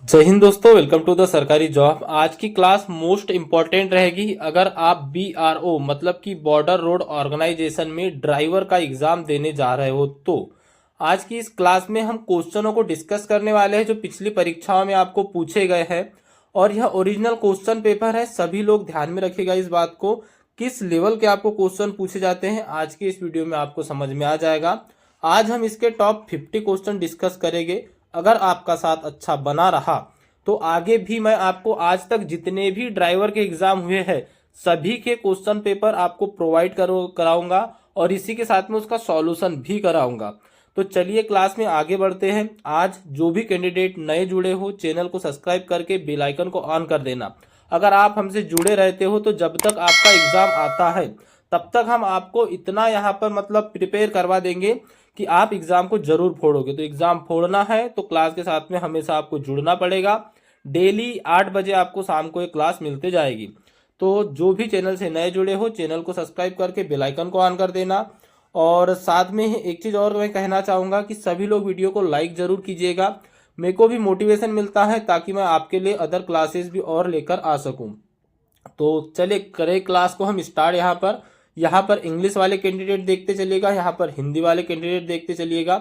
जय हिंद दोस्तों, welcome to the सरकारी जॉब। आज की क्लास मोस्ट इम्पॉर्टेंट रहेगी। अगर आप BRO मतलब कि बॉर्डर रोड ऑर्गेनाइजेशन में ड्राइवर का एग्जाम देने जा रहे हो तो आज की इस क्लास में हम क्वेश्चनों को डिस्कस करने वाले हैं जो पिछली परीक्षाओं में आपको पूछे गए हैं। और यह ओरिजिनल क्वेश्चन पेपर है, सभी लोग ध्यान में रखिएगा इस बात को। किस लेवल के आपको क्वेश्चन पूछे जाते हैं आज के इस वीडियो में आपको समझ में आ जाएगा। आज हम इसके टॉप 50 क्वेश्चन डिस्कस करेंगे। अगर आपका साथ अच्छा बना रहा तो आगे भी मैं आपको आज तक जितने भी ड्राइवर के एग्जाम हुए हैं सभी के क्वेश्चन पेपर आपको प्रोवाइड कराऊंगा और इसी के साथ में उसका सॉल्यूशन भी कराऊंगा। तो चलिए क्लास में आगे बढ़ते हैं। आज जो भी कैंडिडेट नए जुड़े हो चैनल को सब्सक्राइब करके बेल आइकन को ऑन कर देना। अगर आप हमसे जुड़े रहते हो तो जब तक आपका एग्जाम आता है तब तक हम आपको इतना यहाँ पर मतलब प्रिपेयर करवा देंगे कि आप एग्जाम को जरूर फोड़ोगे। तो एग्जाम फोड़ना है तो क्लास के साथ में हमेशा आपको जुड़ना पड़ेगा। डेली 8 बजे आपको शाम को एक क्लास मिलते जाएगी। तो जो भी चैनल से नए जुड़े हो चैनल को सब्सक्राइब करके बेल आइकन को ऑन कर देना। और साथ में एक चीज और मैं कहना चाहूंगा कि सभी लोग वीडियो को लाइक जरूर कीजिएगा। मेरे को भी मोटिवेशन मिलता है ताकि मैं आपके लिए अदर क्लासेस भी और लेकर आ सकूं। तो चलिए करें क्लास को हम स्टार्ट। यहाँ पर इंग्लिश वाले कैंडिडेट देखते चलिएगा, यहाँ पर हिंदी वाले कैंडिडेट देखते चलिएगा।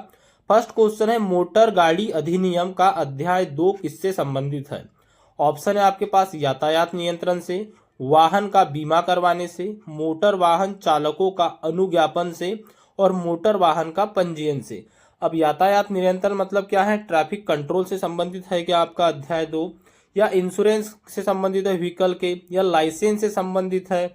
फर्स्ट क्वेश्चन है, मोटर गाड़ी अधिनियम का अध्याय 2 किससे संबंधित है? ऑप्शन है आपके पास यातायात नियंत्रण से, वाहन का बीमा करवाने से, मोटर वाहन चालकों का अनुज्ञापन से और मोटर वाहन का पंजीयन से। अब यातायात नियंत्रण मतलब क्या है? ट्रैफिक कंट्रोल से संबंधित है क्या आपका अध्याय 2, या इंश्योरेंस से संबंधित है व्हीकल के, या लाइसेंस से संबंधित है?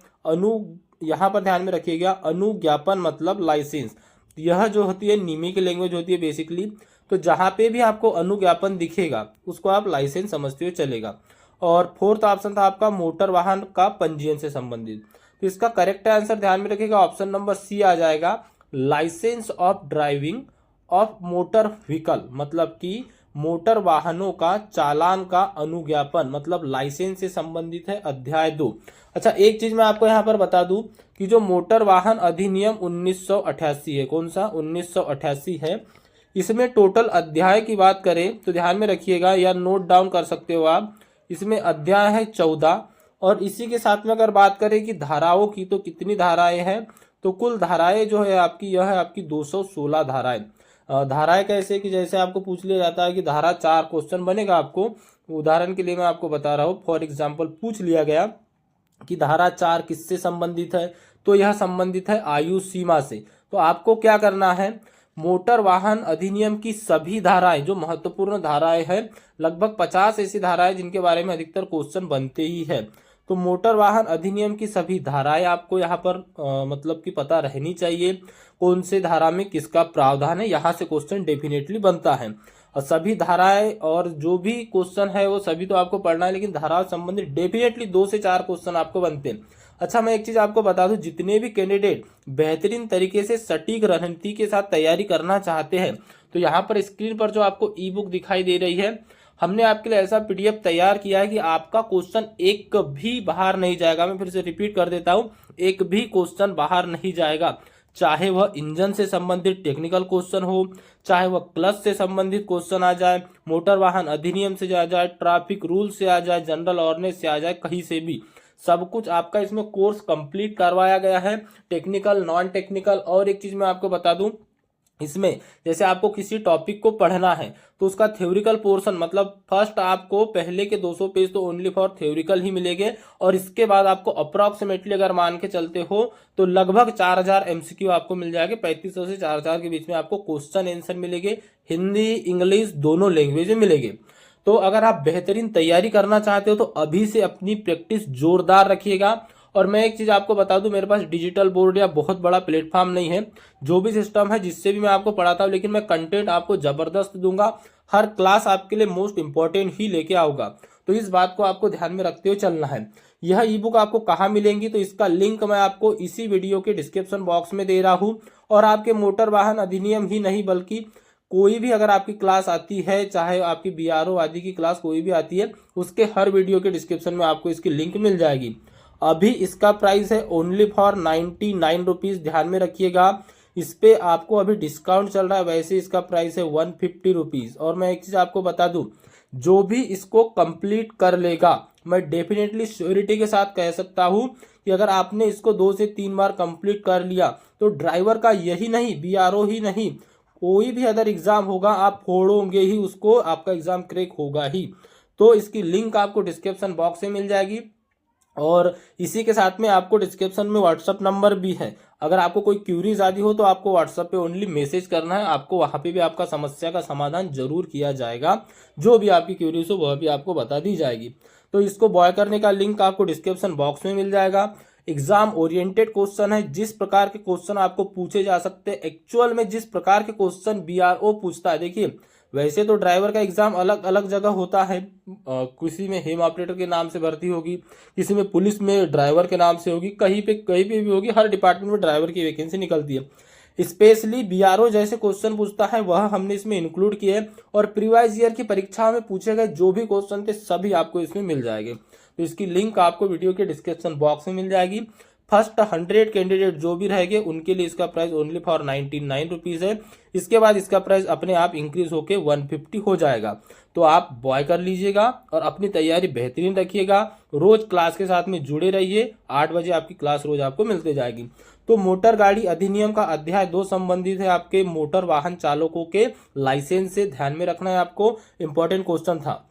यहाँ पर ध्यान में रखिएगा, अनुज्ञापन मतलब लाइसेंस। यह जो होती है निमी की लैंग्वेज होती है बेसिकली। तो जहां पे भी आपको अनुज्ञापन दिखेगा उसको आप लाइसेंस समझते हुए चलेगा। और फोर्थ ऑप्शन था आपका मोटर वाहन का पंजीयन से संबंधित। तो इसका करेक्ट आंसर ध्यान में रखिएगा, ऑप्शन नंबर सी आ जाएगा, licence of driving of motor vehicle. मतलब कि मोटर वाहनों का चालान का अनुज्ञापन मतलब लाइसेंस से संबंधित है अध्याय 2। अच्छा, एक चीज मैं आपको यहाँ पर बता दूं कि जो मोटर वाहन अधिनियम 1988 है, कौन सा? 1988 है। इसमें टोटल अध्याय की बात करें तो ध्यान में रखिएगा या नोट डाउन कर सकते हो आप। इसमें अध्याय है 14 और इसी के साथ में अगर बात करें कि धाराओं की तो कितनी धाराएं हैं? तो कुल धाराएं जो है आपकी यह है आपकी 216 धाराएं। धाराएं कैसे कि जैसे आपको पूछ लिया जाता है कि धारा 4 क्वेश्चन बनेगा आपको। उदाहरण के लिए मैं आपको बता रहा हूँ, फॉर एग्जाम्पल पूछ लिया गया कि धारा 4 किससे संबंधित है? तो यह संबंधित है आयु सीमा से। तो आपको क्या करना है, मोटर वाहन अधिनियम की सभी धाराएं जो महत्वपूर्ण धाराएं हैं, लगभग 50 ऐसी धाराएं जिनके बारे में अधिकतर क्वेश्चन बनते ही है। तो मोटर वाहन अधिनियम की सभी धाराएं आपको यहाँ पर मतलब कि पता रहनी चाहिए। कौन से धारा में किसका प्रावधान है, यहाँ से क्वेश्चन डेफिनेटली बनता है। और सभी धाराएं और जो भी क्वेश्चन है वो सभी तो आपको पढ़ना है, लेकिन धारा संबंधित डेफिनेटली 2 से 4 क्वेश्चन आपको बनते हैं। अच्छा, मैं एक चीज आपको बता दूं, जितने भी कैंडिडेट बेहतरीन तरीके से सटीक रणनीति के साथ तैयारी करना चाहते हैं तो यहाँ पर स्क्रीन पर जो आपको ई बुक दिखाई दे रही है, हमने आपके लिए ऐसा PDF तैयार किया है कि आपका क्वेश्चन एक भी बाहर नहीं जाएगा। मैं फिर से रिपीट कर देता हूं, एक भी क्वेश्चन बाहर नहीं जाएगा। चाहे वह इंजन से संबंधित टेक्निकल क्वेश्चन हो, चाहे वह क्लच से संबंधित क्वेश्चन आ जाए, मोटर वाहन अधिनियम से आ जाए, ट्रैफिक रूल से आ जाए, जनरल अवेयरनेस से आ जाए, कहीं से भी सब कुछ आपका इसमें कोर्स कंप्लीट करवाया गया है, टेक्निकल नॉन टेक्निकल। और एक चीज मैं आपको बता दूं, इसमें जैसे आपको किसी टॉपिक को पढ़ना है तो उसका थ्योरिकल पोर्शन मतलब फर्स्ट आपको पहले के 200 पेज तो ओनली फॉर थ्योरिकल ही मिलेंगे। और इसके बाद आपको अप्रोक्सीमेटली अगर मान के चलते हो तो लगभग 4000 MCQ आपको मिल जाएंगे। 3500 से 4000 के बीच में आपको क्वेश्चन आंसर मिलेंगे, हिंदी इंग्लिश दोनों लैंग्वेज में मिलेंगे। तो अगर आप बेहतरीन तैयारी करना चाहते हो तो अभी से अपनी प्रैक्टिस जोरदार रखिएगा। और मैं एक चीज आपको बता दूं, मेरे पास डिजिटल बोर्ड या बहुत बड़ा प्लेटफॉर्म नहीं है। जो भी सिस्टम है जिससे भी मैं आपको पढ़ाता हूं, लेकिन मैं कंटेंट आपको जबरदस्त दूंगा। हर क्लास आपके लिए मोस्ट इंपॉर्टेंट ही लेके आऊंगा। तो इस बात को आपको ध्यान में रखते हुए चलना है। यह ई बुक आपको कहाँ मिलेंगी तो इसका लिंक मैं आपको इसी वीडियो के डिस्क्रिप्शन बॉक्स में दे रहा हूँ। और आपके मोटर वाहन अधिनियम ही नहीं बल्कि कोई भी अगर आपकी क्लास आती है, चाहे आपकी BRO आदि की क्लास कोई भी आती है, उसके हर वीडियो के डिस्क्रिप्शन में आपको इसकी लिंक मिल जाएगी। अभी इसका प्राइस है ओनली फॉर 99 रुपीज, ध्यान में रखिएगा। इस पे आपको अभी डिस्काउंट चल रहा है, वैसे इसका प्राइस है 150 रुपीज। और मैं एक चीज आपको बता दूं, जो भी इसको कंप्लीट कर लेगा, मैं डेफिनेटली श्योरिटी के साथ कह सकता हूं कि अगर आपने इसको 2 से 3 बार कंप्लीट कर लिया तो ड्राइवर का यही नहीं, बीआरओ ही नहीं, कोई भी अदर एग्जाम होगा आप फोड़ोगे ही उसको, आपका एग्जाम क्रैक होगा ही। तो इसकी लिंक आपको डिस्क्रिप्शन बॉक्स में मिल जाएगी और इसी के साथ में आपको डिस्क्रिप्शन में व्हाट्सअप नंबर भी है। अगर आपको कोई क्यूरीज आदि हो तो आपको व्हाट्सएप पे ओनली मैसेज करना है, आपको वहां पे भी आपका समस्या का समाधान जरूर किया जाएगा। जो भी आपकी क्यूरीज हो वह भी आपको बता दी जाएगी। तो इसको बॉय करने का लिंक आपको डिस्क्रिप्शन बॉक्स में मिल जाएगा। एग्जाम ओरिएंटेड क्वेश्चन है, जिस प्रकार के क्वेश्चन आपको पूछे जा सकते हैं, एक्चुअल में जिस प्रकार के क्वेश्चन बीआरओ पूछता है, देखिए वैसे तो ड्राइवर का एग्जाम अलग अलग जगह होता है, किसी में हेम ऑपरेटर के नाम से भर्ती होगी, किसी में पुलिस में ड्राइवर के नाम से होगी, कहीं पे भी होगी, हर डिपार्टमेंट में ड्राइवर की वैकेंसी निकलती है। स्पेशली बीआरओ जैसे क्वेश्चन पूछता है वह हमने इसमें इंक्लूड किए हैं और प्रीवियस ईयर की परीक्षाओं में पूछे गए जो भी क्वेश्चन थे सभी आपको इसमें मिल जाएंगे। तो इसकी लिंक आपको वीडियो के डिस्क्रिप्शन बॉक्स में मिल जाएगी। फर्स्ट 100 कैंडिडेट जो भी रहेंगे उनके लिए इसका प्राइस ओनली फॉर 99 रुपीज है। इसके बाद इसका प्राइस अपने आप इंक्रीज होके 150 हो जाएगा। तो आप बॉय कर लीजिएगा और अपनी तैयारी बेहतरीन रखिएगा। रोज क्लास के साथ में जुड़े रहिए, 8 बजे आपकी क्लास रोज आपको मिलते जाएगी। तो मोटर गाड़ी अधिनियम का अध्याय 2 संबंधित है आपके मोटर वाहन चालकों के लाइसेंस से, ध्यान में रखना है आपको, इंपॉर्टेंट क्वेश्चन था।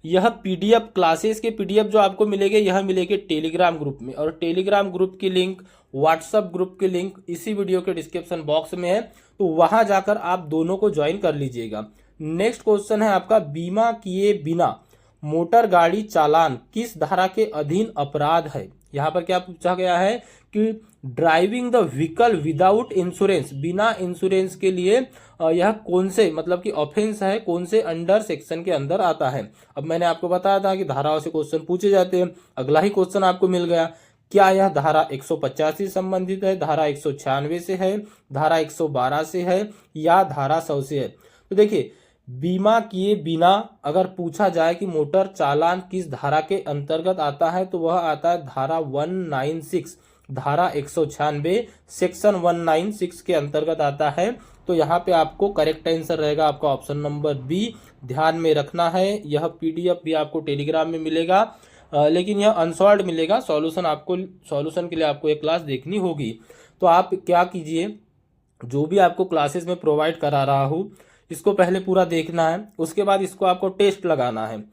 यह पीडीएफ क्लासेस के पीडीएफ जो आपको मिलेंगे यह मिलेंगे टेलीग्राम ग्रुप में, और टेलीग्राम ग्रुप की लिंक, व्हाट्सएप ग्रुप की लिंक इसी वीडियो के डिस्क्रिप्शन बॉक्स में है। तो वहां जाकर आप दोनों को ज्वाइन कर लीजिएगा। नेक्स्ट क्वेश्चन है आपका, बीमा किए बिना मोटर गाड़ी चालान किस धारा के अधीन अपराध है। यहाँ पर क्या पूछा गया है कि driving the vehicle without insurance, बिना इंश्योरेंस के लिए यह कौन से मतलब कि ऑफेंस है, कौन से अंडर सेक्शन के अंदर आता है। अब मैंने आपको बताया था कि धाराओं से क्वेश्चन पूछे जाते हैं, अगला ही क्वेश्चन आपको मिल गया। क्या यह धारा 185 संबंधित है, धारा 196 से है, धारा 112 से है या धारा 100 से है। तो देखिए, बीमा किए बिना अगर पूछा जाए कि मोटर चालान किस धारा के अंतर्गत आता है तो वह आता है धारा 196, धारा 196 सेक्शन 196 के अंतर्गत आता है। तो यहाँ पे आपको करेक्ट आंसर रहेगा आपका ऑप्शन नंबर बी, ध्यान में रखना है। यह पीडीएफ भी आपको टेलीग्राम में मिलेगा, लेकिन यह अनसॉल्व्ड मिलेगा। सॉल्यूशन के लिए आपको एक क्लास देखनी होगी। तो आप क्या कीजिए, जो भी आपको क्लासेस में प्रोवाइड करा रहा हूँ इसको पहले पूरा देखना है, उसके बाद इसको आपको टेस्ट लगाना है।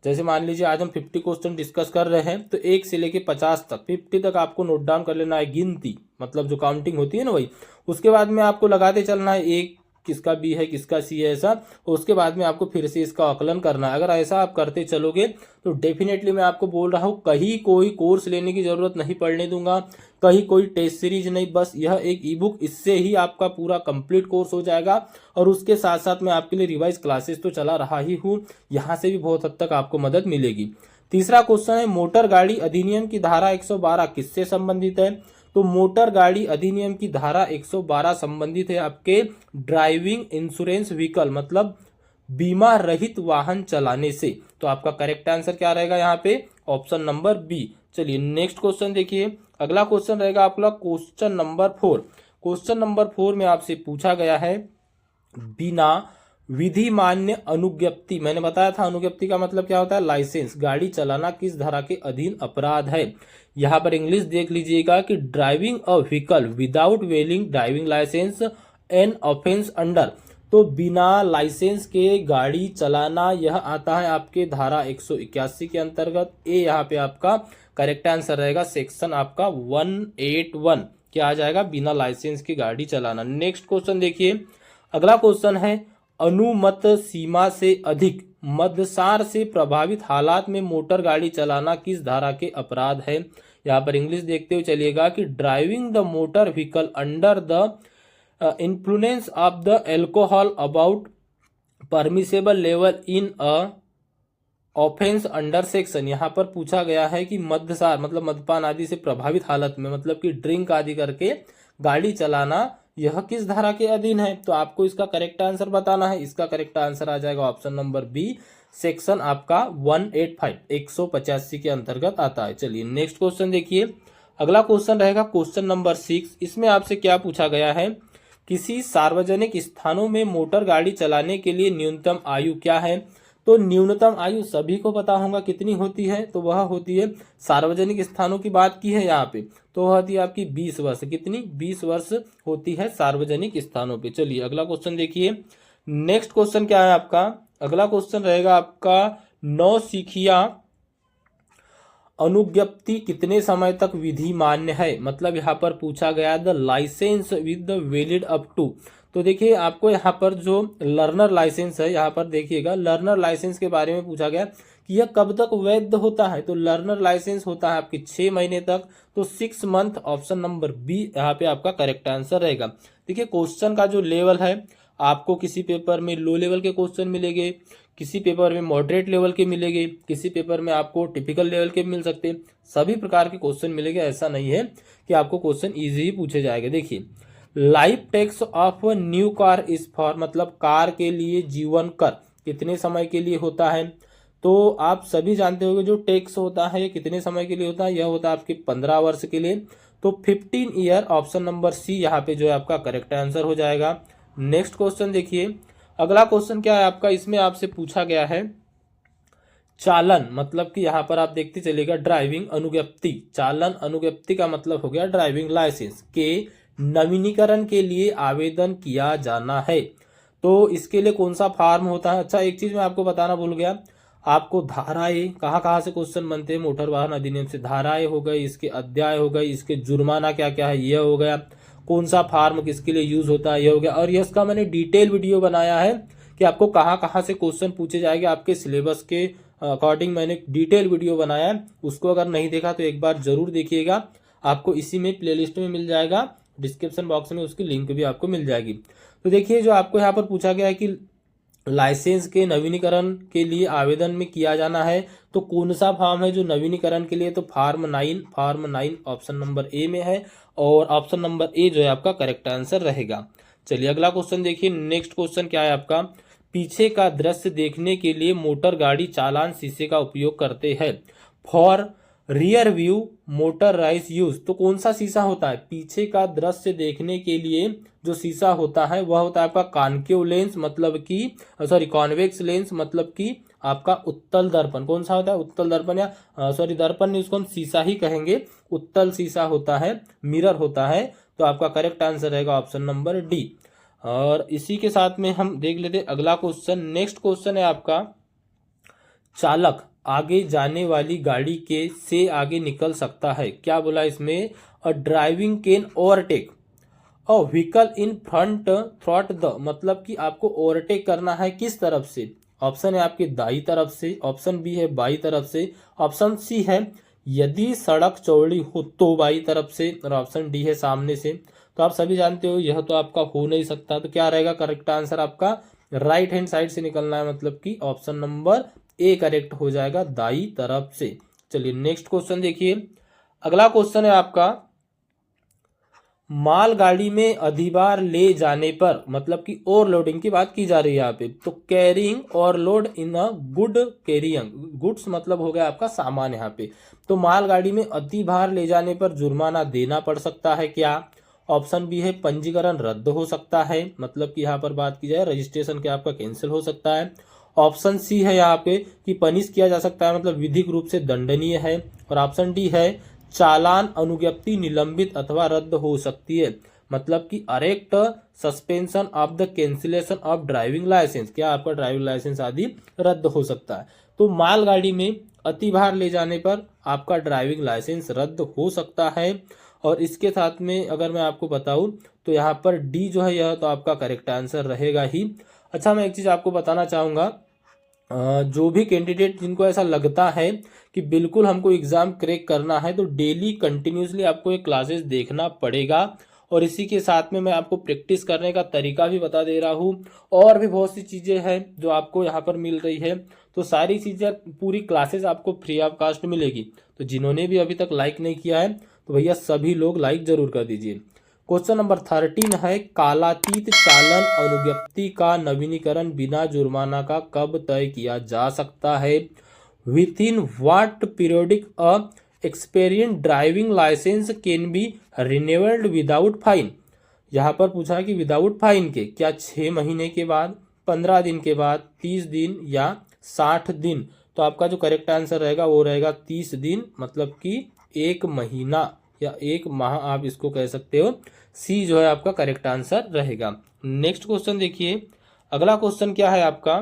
जैसे मान लीजिए आज हम 50 क्वेश्चन डिस्कस कर रहे हैं तो 1 से लेके 50 तक, 50 तक आपको नोट डाउन कर लेना है, गिनती मतलब जो काउंटिंग होती है ना वही। उसके बाद में आपको लगाते चलना है, एक किसका बी है किसका सी है ऐसा। उसके बाद में आपको फिर से इसका आकलन करना है। अगर ऐसा आप करते चलोगे तो डेफिनेटली मैं आपको बोल रहा हूँ कहीं कोई कोर्स लेने की जरूरत नहीं पड़ने दूंगा, कहीं कोई टेस्ट सीरीज नहीं, बस यह एक ई बुक, इससे ही आपका पूरा कंप्लीट कोर्स हो जाएगा। और उसके साथ साथ मैं आपके लिए रिवाइज क्लासेस तो चला रहा ही हूँ, यहाँ से भी बहुत हद तक आपको मदद मिलेगी। तीसरा क्वेश्चन है, मोटर गाड़ी अधिनियम की धारा 112 किससे संबंधित है। तो मोटर गाड़ी अधिनियम की धारा 112 संबंधित है आपके ड्राइविंग इंश्योरेंस व्हीकल, मतलब बीमा रहित वाहन चलाने से। तो आपका करेक्ट आंसर क्या रहेगा यहाँ पे, ऑप्शन नंबर बी। चलिए नेक्स्ट क्वेश्चन देखिए, अगला क्वेश्चन रहेगा आपका क्वेश्चन नंबर 4। क्वेश्चन नंबर 4 में आपसे पूछा गया है, बिना विधि मान्य अनुज्ञप्ति, मैंने बताया था अनुज्ञप्ति का मतलब क्या होता है, लाइसेंस, गाड़ी चलाना किस धारा के अधीन अपराध है। यहाँ पर इंग्लिश देख लीजिएगा कि ड्राइविंग अ व्हीकल विदाउट वेलिंग driving licence an offence under. तो बिना लाइसेंस के गाड़ी चलाना यह आता है आपके धारा 181 के अंतर्गत। ए यहाँ पे आपका करेक्ट आंसर रहेगा, सेक्शन आपका 181 क्या आ जाएगा, बिना लाइसेंस की गाड़ी चलाना। नेक्स्ट क्वेश्चन देखिए, अगला क्वेश्चन है, अनुमत सीमा से अधिक मद्यसार से प्रभावित हालात में मोटर गाड़ी चलाना किस धारा के अपराध है। यहाँ पर इंग्लिश देखते हुए चलिएगा कि driving the motor vehicle under the influence of the alcohol about permissible level in a offence under section. यहाँ पर पूछा गया है कि मद्यसार मतलब मद्यपान आदि से प्रभावित हालत में, मतलब कि ड्रिंक आदि करके गाड़ी चलाना यह किस धारा के अधीन है। तो आपको इसका करेक्ट आंसर बताना है। इसका करेक्ट आंसर आ जाएगा ऑप्शन नंबर बी, सेक्शन आपका 185 185 के अंतर्गत आता है। चलिए नेक्स्ट क्वेश्चन देखिए, अगला क्वेश्चन रहेगा क्वेश्चन नंबर 6। इसमें आपसे क्या पूछा गया है, किसी सार्वजनिक स्थानों में मोटर गाड़ी चलाने के लिए न्यूनतम आयु क्या है। तो तो न्यूनतम आयु सभी को पता होगा कितनी होती है, तो वह होती है, सार्वजनिक स्थानों की बात की है यहाँ पे, तो वह होती है आपकी 20 वर्ष। कितनी? 20 वर्ष होती है सार्वजनिक स्थानों पे। चलिए अगला क्वेश्चन देखिए। नेक्स्ट क्वेश्चन क्या है आपका? अगला क्वेश्चन रहेगा आपका नौसिखिया अनुज्ञप्ति कितने समय तक विधि मान्य है? मतलब यहाँ पर पूछा गया the licence with the valid up to. तो देखिए आपको यहाँ पर जो लर्नर लाइसेंस है, यहाँ पर देखिएगा लर्नर लाइसेंस के बारे में पूछा गया कि यह कब तक वैध होता है। तो लर्नर लाइसेंस होता है आपके 6 महीने तक, तो 6 मंथ, ऑप्शन नंबर बी यहाँ पे आपका करेक्ट आंसर रहेगा। देखिए क्वेश्चन का जो लेवल है, आपको किसी पेपर में लो लेवल के क्वेश्चन मिलेंगे, किसी पेपर में मॉडरेट लेवल के मिलेंगे, किसी पेपर में आपको टिपिकल लेवल के मिल सकते हैं, सभी प्रकार के क्वेश्चन मिलेंगे। ऐसा नहीं है कि आपको क्वेश्चन इजी ही पूछे जाएंगे। देखिए life tax of new car is for, मतलब कार के लिए जीवन कर कितने समय के लिए होता है? तो आप सभी जानते होंगे जो टैक्स होता है कितने समय के लिए होता है, यह होता है आपके 15 वर्ष के लिए, तो 15 ईयर, ऑप्शन नंबर सी यहाँ पे जो है आपका करेक्ट आंसर हो जाएगा। नेक्स्ट क्वेश्चन देखिए। अगला क्वेश्चन क्या है आपका? इसमें आपसे पूछा गया है चालन, मतलब कि यहाँ पर आप देखते चलेगा ड्राइविंग अनुज्ञप्ति। चालन अनुज्ञप्ति का मतलब हो गया ड्राइविंग लाइसेंस के नवीनीकरण के लिए आवेदन किया जाना है। तो इसके लिए कौन सा फॉर्म होता है? अच्छा एक चीज मैं आपको बताना भूल गया, आपको धाराएं कहाँ कहाँ से क्वेश्चन बनते हैं, मोटर वाहन अधिनियम से धाराएं हो गई, इसके अध्याय हो गई, इसके जुर्माना क्या क्या है ये हो गया, कौन सा फार्म किसके लिए यूज होता है ये हो गया। और ये इसका मैंने डिटेल वीडियो बनाया है कि आपको कहाँ कहाँ से क्वेश्चन पूछे जाएंगे आपके सिलेबस के अकॉर्डिंग, मैंने डिटेल वीडियो बनाया है, उसको अगर नहीं देखा तो एक बार जरूर देखिएगा। आपको इसी में प्लेलिस्ट में मिल जाएगा, डिस्क्रिप्शन बॉक्स में उसकी लिंक भी आपको मिल जाएगी। तो देखिए जो आपको यहाँ पर पूछा गया है कि लाइसेंस के नवीनीकरण के लिए आवेदन में किया जाना है, तो कौन सा फॉर्म है जो नवीनीकरण के लिए? तो फॉर्म 9 ऑप्शन नंबर ए में है, और ऑप्शन नंबर ए जो है आपका करेक्ट आंसर रहेगा। चलिए अगला क्वेश्चन देखिए। नेक्स्ट क्वेश्चन क्या है आपका? पीछे का दृश्य देखने के लिए मोटर गाड़ी चालान शीशे का उपयोग करते हैं। For rear view motorise use, तो कौन सा शीशा होता है? पीछे का दृश्य देखने के लिए जो शीशा होता है वह होता है आपका कॉन्केव लेंस, मतलब कि कॉन्वेक्स लेंस, मतलब कि आपका उत्तल दर्पण। कौन सा होता है? उत्तल दर्पण, या दर्पण नहीं, उसको हम शीशा ही कहेंगे। उत्तल शीशा होता है, मिरर होता है। तो आपका करेक्ट आंसर रहेगा ऑप्शन नंबर डी। और इसी के साथ में हम देख लेते अगला क्वेश्चन। नेक्स्ट क्वेश्चन है आपका चालक आगे जाने वाली गाड़ी के से आगे निकल सकता है। क्या बोला इसमें? A driving can overtake a vehicle in front throat the, मतलब कि आपको ओवरटेक करना है किस तरफ से? ऑप्शन है आपकी दाई तरफ से, ऑप्शन बी है बाई तरफ से, ऑप्शन सी है यदि सड़क चौड़ी हो तो बाई तरफ से, और ऑप्शन डी है सामने से। तो आप सभी जानते हो यह तो आपका हो नहीं सकता, तो क्या रहेगा करेक्ट आंसर आपका? राइट हैंड साइड से निकलना है, मतलब कि ऑप्शन नंबर ए करेक्ट हो जाएगा, दाई तरफ से। चलिए नेक्स्ट क्वेश्चन देखिए। अगला क्वेश्चन है आपका मालगाड़ी में अधिभार ले जाने पर, मतलब कि ओवरलोडिंग की बात की जा रही है यहाँ पे, तो carrying overload in a good carrying, goods मतलब हो गया आपका सामान यहाँ पे। तो मालगाड़ी में अधिभार ले जाने पर जुर्माना देना पड़ सकता है क्या? ऑप्शन बी है पंजीकरण रद्द हो सकता है, मतलब कि यहाँ पर बात की जाए रजिस्ट्रेशन के आपका कैंसिल हो सकता है। ऑप्शन सी है यहाँ पे कि पनिश किया जा सकता है, मतलब विधिक रूप से दंडनीय है। और ऑप्शन डी है चालान अनुज्ञप्ति निलंबित अथवा रद्द हो सकती है, मतलब कि अरेक्ट suspension of the cancellation of driving licence, क्या आपका ड्राइविंग लाइसेंस आदि रद्द हो सकता है। तो मालगाड़ी में अतिभार ले जाने पर आपका ड्राइविंग लाइसेंस रद्द हो सकता है। और इसके साथ में अगर मैं आपको बताऊं तो यहाँ पर डी जो है यह तो आपका करेक्ट आंसर रहेगा ही। अच्छा मैं एक चीज आपको बताना चाहूंगा, जो भी कैंडिडेट जिनको ऐसा लगता है कि बिल्कुल हमको एग्जाम क्रैक करना है, तो डेली कंटिन्यूसली आपको ये क्लासेस देखना पड़ेगा। और इसी के साथ में मैं आपको प्रैक्टिस करने का तरीका भी बता दे रहा हूँ, और भी बहुत सी चीज़ें हैं जो आपको यहाँ पर मिल रही है। तो सारी चीज़ें पूरी क्लासेस आपको फ्री ऑफ कास्ट मिलेगी। तो जिन्होंने भी अभी तक लाइक नहीं किया है तो भैया सभी लोग लाइक जरूर कर दीजिए। क्वेश्चन नंबर 13 है कालातीत चालन अनुज्ञप्ति का नवीनीकरण बिना जुर्माना का कब तय किया जा सकता है? Within what periodic a experience driving licence can be renewalled without fine. यहाँ पर पूछा है कि विदाउट फाइन के, क्या 6 महीने के बाद, 15 दिन के बाद, 30 दिन या 60 दिन, तो आपका जो करेक्ट आंसर रहेगा वो रहेगा 30 दिन, मतलब कि 1 महीना या 1 माह आप इसको कह सकते हो। सी जो है आपका करेक्ट आंसर रहेगा। नेक्स्ट क्वेश्चन देखिए, अगला क्वेश्चन क्या है आपका।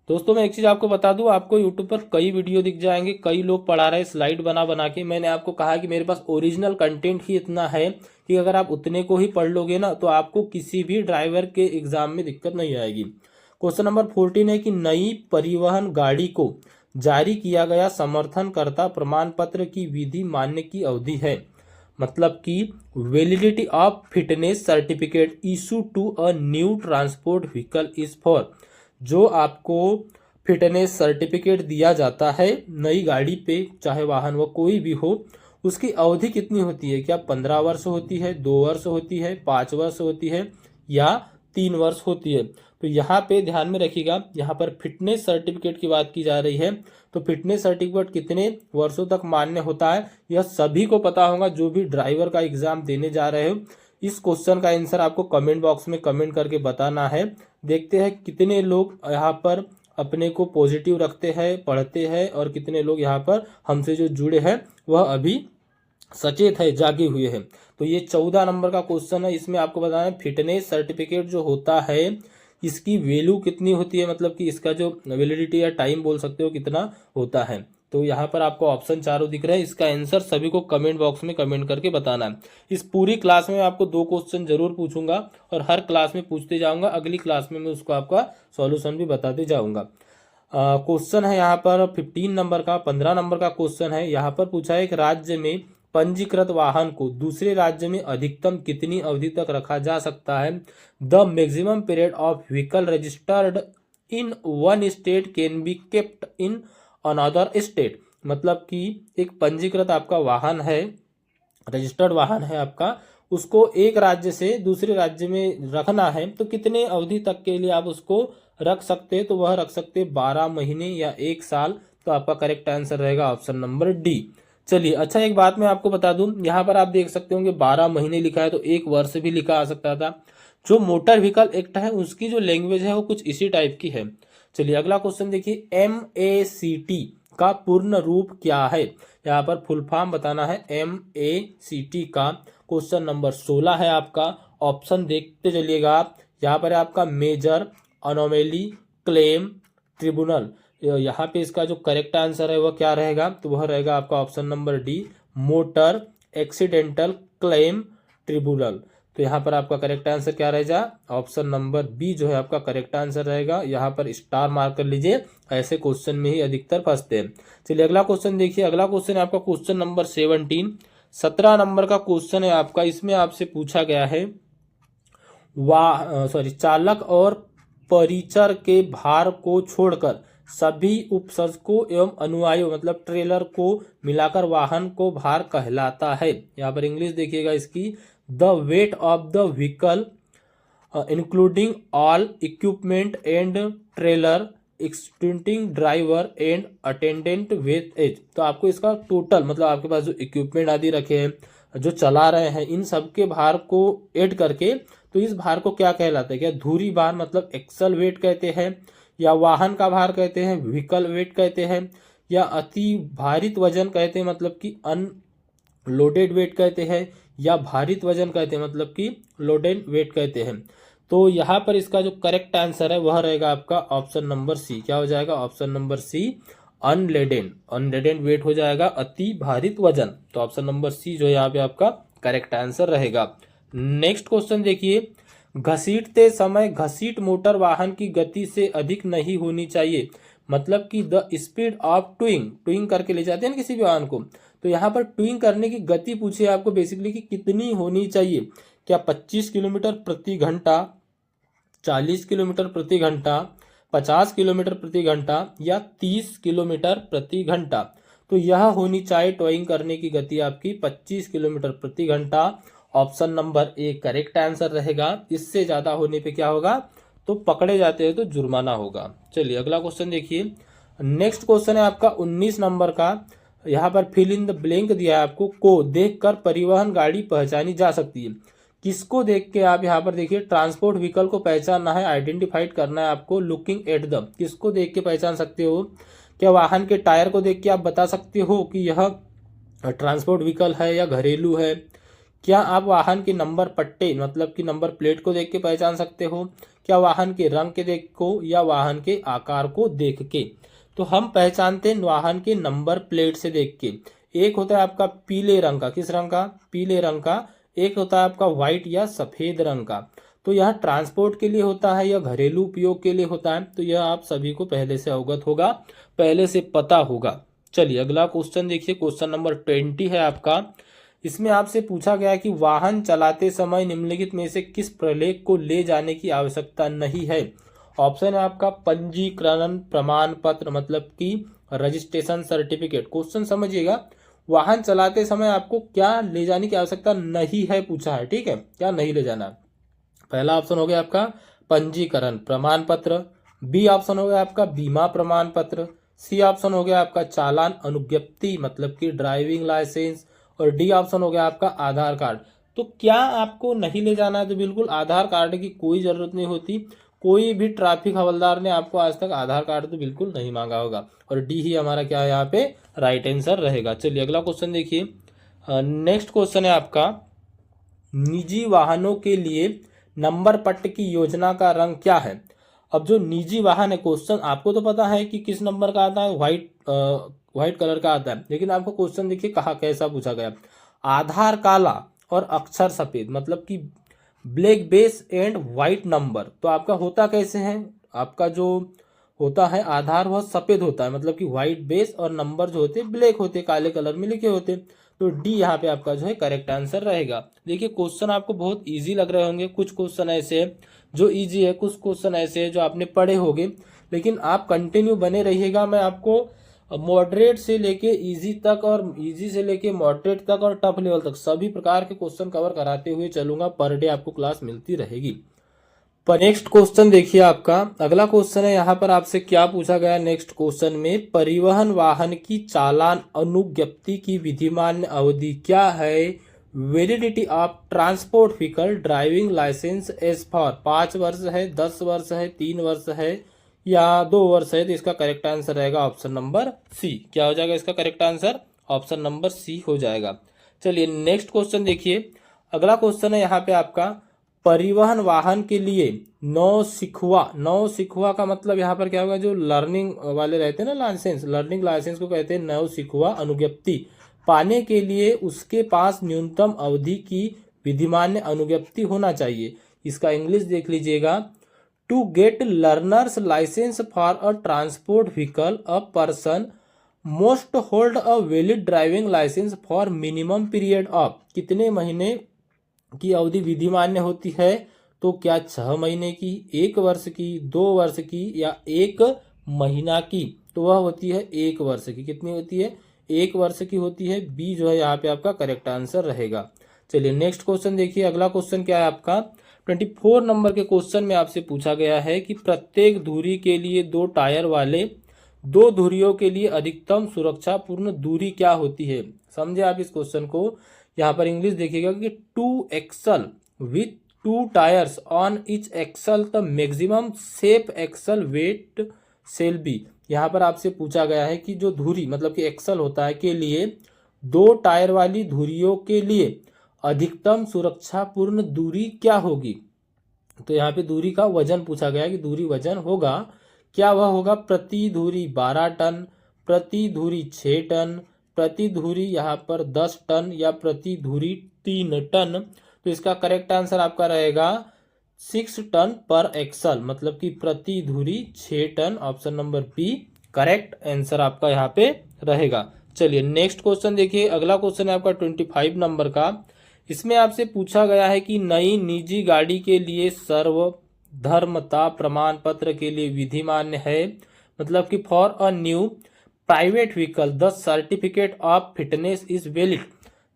दोस्तों मैं एक चीज़ आपको बता दूं, आपको यूट्यूब पर कई वीडियो दिख जाएंगे, कई लोग पढ़ा रहे स्लाइड बना बना के। मैंने आपको कहा कि मेरे पास ओरिजिनल कंटेंट ही इतना है कि अगर आप उतने को ही पढ़ लोगे ना तो आपको किसी भी ड्राइवर के एग्जाम में दिक्कत नहीं आएगी। क्वेश्चन नंबर 14 है कि नई परिवहन गाड़ी को जारी किया गया समर्थनकर्ता प्रमाण पत्र की विधि मान्य की अवधि है। मतलब कि validity of fitness certificate issue to a new transport vehicle is for, जो आपको फिटनेस सर्टिफिकेट दिया जाता है नई गाड़ी पे, चाहे वाहन वो कोई भी हो, उसकी अवधि कितनी होती है? क्या 15 वर्ष होती है, 2 वर्ष होती है, 5 वर्ष होती है या 3 वर्ष होती है? तो यहाँ पे ध्यान में रखिएगा, यहाँ पर फिटनेस सर्टिफिकेट की बात की जा रही है। तो फिटनेस सर्टिफिकेट कितने वर्षों तक मान्य होता है यह सभी को पता होगा जो भी ड्राइवर का एग्जाम देने जा रहे हो। इस क्वेश्चन का आंसर आपको कमेंट बॉक्स में कमेंट करके बताना है। देखते हैं कितने लोग यहाँ पर अपने को पॉजिटिव रखते हैं, पढ़ते हैं, और कितने लोग यहाँ पर हमसे जो जुड़े हैं वह अभी सचेत है, जागे हुए हैं। तो ये 14 नंबर का क्वेश्चन है। इसमें आपको बताना है फिटनेस सर्टिफिकेट जो होता है इसकी वैल्यू कितनी होती है, मतलब कि इसका जो वैलिडिटी या टाइम बोल सकते हो कितना होता है। तो यहाँ पर आपको ऑप्शन चारों दिख रहे हैं, इसका आंसर सभी को कमेंट बॉक्स में कमेंट करके बताना है। इस पूरी क्लास में आपको 2 क्वेश्चन जरूर पूछूंगा और हर क्लास में पूछते जाऊंगा। अगली क्लास में मैं उसको आपका सॉल्यूशन भी बताते जाऊंगा। क्वेश्चन है यहाँ पर 15 नंबर का, 15 नंबर का क्वेश्चन है। यहाँ पर पूछा है एक राज्य में पंजीकृत वाहन को दूसरे राज्य में अधिकतम कितनी अवधि तक रखा जा सकता है? The maximum period of vehicle registered in one state can be kept in another state. मतलब कि एक पंजीकृत आपका वाहन है, रजिस्टर्ड वाहन है आपका, उसको एक राज्य से दूसरे राज्य में रखना है तो कितने अवधि तक के लिए आप उसको रख सकते हैं? तो वह रख सकते हैं 12 महीने या 1 साल। तो आपका करेक्ट आंसर रहेगा ऑप्शन नंबर डी। चलिए, अच्छा एक बात मैं आपको बता दूं, यहाँ पर आप देख सकते होंगे 12 महीने लिखा है, तो 1 वर्ष भी लिखा आ सकता था। जो मोटर व्हीकल एक्ट है उसकी जो लैंग्वेज है वो कुछ इसी टाइप की है। चलिए अगला क्वेश्चन देखिए, MACT का पूर्ण रूप क्या है? यहाँ पर फुल फॉर्म बताना है MACT का। क्वेश्चन नंबर 16 है आपका, ऑप्शन देखते चलिएगा आप। यहाँ पर आपका मेजर अनोमेली क्लेम ट्रिब्यूनल, यहाँ पे इसका जो करेक्ट आंसर है वह क्या रहेगा? तो वह रहेगा आपका option number D, motor accidental claim tribunal. तो यहाँ पर आपका करेक्ट आंसर क्या रहेगा? ऑप्शन नंबर बी जो है आपका करेक्ट आंसर रहेगा। यहाँ पर स्टार मार्क कर लीजिए, ऐसे क्वेश्चन में ही अधिकतर फंसते हैं। चलिए अगला क्वेश्चन देखिए, अगला क्वेश्चन है आपका क्वेश्चन नंबर 17 नंबर का क्वेश्चन है आपका। इसमें आपसे पूछा गया है चालक और परिचर के भार को छोड़कर सभी उपसर्जकों एवं अनुवायों मतलब ट्रेलर को मिलाकर वाहन को भार कहलाता है। यहाँ पर इंग्लिश देखिएगा इसकी, the weight of the vehicle including all equipment and trailer extending driver and attendant with as. तो आपको इसका टोटल मतलब आपके पास जो इक्विपमेंट आदि रखे हैं, जो चला रहे हैं, इन सब के भार को ऐड करके तो इस भार को क्या कहलाता है? क्या धुरी भार मतलब एक्सल वेट कहते हैं, या वाहन का भार कहते हैं, व्हीकल वेट कहते हैं, या अति भारित वजन कहते हैं मतलब कि अनलोडेड वेट कहते हैं, या भारित वजन कहते हैं मतलब कि लोडेड वेट कहते हैं। तो यहाँ पर इसका जो करेक्ट आंसर है वह रहेगा आपका ऑप्शन नंबर सी। क्या हो जाएगा? Option number C, unladen weight हो जाएगा, अति भारित वजन। तो ऑप्शन नंबर सी जो है यहाँ पे आपका करेक्ट आंसर रहेगा। नेक्स्ट क्वेश्चन देखिए, घसीटते समय घसीट मोटर वाहन की गति से अधिक नहीं होनी चाहिए। मतलब कि द स्पीड ऑफ टूइंग करके ले जाते हैं ना किसी भी वाहन को, तो यहाँ पर टूइंग करने की गति पूछे आपको बेसिकली कि कितनी होनी चाहिए? क्या 25 किलोमीटर प्रति घंटा, 40 किलोमीटर प्रति घंटा, 50 किलोमीटर प्रति घंटा, या 30 किलोमीटर प्रति घंटा? तो यह होनी चाहिए टॉइंग करने की गति आपकी 25 किलोमीटर प्रति घंटा। Option number A correct answer रहेगा। इससे ज्यादा होने पे क्या होगा? तो पकड़े जाते हैं तो जुर्माना होगा। चलिए अगला क्वेश्चन देखिए, नेक्स्ट क्वेश्चन है आपका 19 नंबर का। यहाँ पर फिल इन द ब्लैंक दिया है आपको, को देखकर परिवहन गाड़ी पहचानी जा सकती है। किसको देख के आप यहाँ पर देखिए ट्रांसपोर्ट व्हीकल को पहचानना है, आइडेंटिफाइड करना है आपको। लुकिंग एट द, किसको देख के पहचान सकते हो? क्या वाहन के टायर को देख के आप बता सकते हो कि यह ट्रांसपोर्ट व्हीकल है या घरेलू है? क्या आप वाहन के नंबर पट्टे मतलब कि नंबर प्लेट को देख के पहचान सकते हो? क्या वाहन के रंग के देख को या वाहन के आकार को देख के? तो हम पहचानते हैं वाहन के नंबर प्लेट से देख के। एक होता है आपका पीले रंग का, किस रंग का? पीले रंग का। एक होता है आपका व्हाइट या सफेद रंग का। तो यह ट्रांसपोर्ट के लिए होता है या घरेलू उपयोग के लिए होता है? तो यह आप सभी को पहले से अवगत होगा, पहले से पता होगा। चलिए अगला क्वेश्चन देखिए, क्वेश्चन नंबर 20 है आपका। इसमें आपसे पूछा गया कि वाहन चलाते समय निम्नलिखित में से किस प्रलेख को ले जाने की आवश्यकता नहीं है? ऑप्शन है आपका पंजीकरण प्रमाण पत्र मतलब कि रजिस्ट्रेशन सर्टिफिकेट। क्वेश्चन समझिएगा, वाहन चलाते समय आपको क्या ले जाने की आवश्यकता नहीं है पूछा है, ठीक है, क्या नहीं ले जाना। पहला ऑप्शन हो गया आपका पंजीकरण प्रमाण पत्र, बी ऑप्शन हो गया आपका बीमा प्रमाण पत्र, सी ऑप्शन हो गया आपका चालान अनुज्ञप्ति मतलब कि ड्राइविंग लाइसेंस, और डी ऑप्शन हो गया आपका आधार कार्ड। तो क्या आपको नहीं ले जाना है? तो बिल्कुल आधार कार्ड की कोई जरूरत नहीं होती। कोई भी ट्रैफिक हवलदार ने आपको आज तक आधार कार्ड तो बिल्कुल नहीं मांगा होगा, और डी ही हमारा क्या है यहाँ पे राइट आंसर रहेगा। चलिए अगला क्वेश्चन देखिए, नेक्स्ट क्वेश्चन है आपका, निजी वाहनों के लिए नंबर पट्ट की योजना का रंग क्या है? अब जो निजी वाहन है, क्वेश्चन आपको तो पता है कि किस नंबर का आता है, व्हाइट कलर का आता है, लेकिन आपको क्वेश्चन देखिए कहा कैसा पूछा गया, आधार काला और अक्षर सफेद मतलब कि black base and white number. तो आपका होता कैसे है? आपका जो होता है आधार वह सफेद होता है मतलब कि व्हाइट बेस, और नंबर जो होते ब्लैक होते, काले कलर में लिखे होते। तो डी यहाँ पे आपका जो है करेक्ट आंसर रहेगा। देखिए क्वेश्चन आपको बहुत इजी लग रहे होंगे, कुछ क्वेश्चन ऐसे हैं जो इजी है, कुछ क्वेश्चन ऐसे हैं जो आपने पढ़े होंगे, लेकिन आप कंटिन्यू बने रहिएगा। मैं आपको मॉडरेट से लेके इजी तक और इजी से लेके मॉडरेट तक और टफ लेवल तक सभी प्रकार के क्वेश्चन कवर कराते हुए चलूंगा। पर डे आपको क्लास मिलती रहेगी। पर नेक्स्ट क्वेश्चन देखिए आपका, अगला क्वेश्चन है यहाँ पर आपसे क्या पूछा गया नेक्स्ट क्वेश्चन में, परिवहन वाहन की चालान अनुज्ञप्ति की विधिमान्य अवधि क्या है? Validity of transport vehicle driving licence as for 5 वर्ष है, 10 वर्ष है, 3 वर्ष है या 2 वर्ष है? तो इसका करेक्ट आंसर रहेगा ऑप्शन नंबर सी। क्या हो जाएगा इसका correct answer? Option number C हो जाएगा। चलिए नेक्स्ट क्वेश्चन देखिए, अगला क्वेश्चन है यहाँ पे आपका, परिवहन वाहन के लिए नौसिखुआ का मतलब यहाँ पर क्या होगा, जो लर्निंग वाले रहते हैं ना लाइसेंस, लर्निंग लाइसेंस को कहते हैं नौसिखुआ अनुज्ञप्ति पाने के लिए उसके पास न्यूनतम अवधि की विधिमान्य अनुज्ञप्ति होना चाहिए। इसका इंग्लिश देख लीजिएगा, to get learner's licence for a transport vehicle a person must hold a valid driving licence for minimum period of, कितने महीने की अवधि विधिमान्य होती है? तो क्या 6 महीने की, 1 वर्ष की, 2 वर्ष की या 1 महीना की? तो वह होती है 1 वर्ष की। कितनी होती है? 1 वर्ष की होती है। बी जो है यहाँ पे आपका करेक्ट आंसर रहेगा। चलिए नेक्स्ट क्वेश्चन देखिए, अगला क्वेश्चन क्या है आपका, 24 नंबर के क्वेश्चन में आपसे पूछा गया है कि प्रत्येक धुरी के लिए 2 टायर वाले 2 धुरियों के लिए अधिकतम सुरक्षापूर्ण दूरी क्या होती है? समझे आप इस क्वेश्चन को। यहाँ पर इंग्लिश देखिएगा कि 2 axle with 2 tyres on each axle the maximum safe axle weight shall be. यहाँ पर आपसे पूछा गया है कि जो धुरी मतलब कि एक्सल होता है के लिए 2 टायर वाली धुरियों के लिए अधिकतम सुरक्षापूर्ण दूरी क्या होगी? तो यहाँ पे दूरी का वजन पूछा गया है कि दूरी वजन होगा क्या? वह होगा प्रति धुरी 12 टन, प्रति धुरी 6 टन, प्रति धुरी यहाँ पर 10 टन या प्रति धुरी 3 टन। तो इसका करेक्ट आंसर आपका रहेगा 6 टन पर एक्सल मतलब कि प्रति धुरी 6 ton. Option number B correct answer आपका यहाँ पे रहेगा। चलिए नेक्स्ट क्वेश्चन देखिए, अगला क्वेश्चन है आपका 25 नंबर का। इसमें आपसे पूछा गया है कि नई निजी गाड़ी के लिए सर्वधर्मता प्रमाण पत्र के लिए विधि मान्य है मतलब कि for a new private vehicle the certificate of fitness is valid.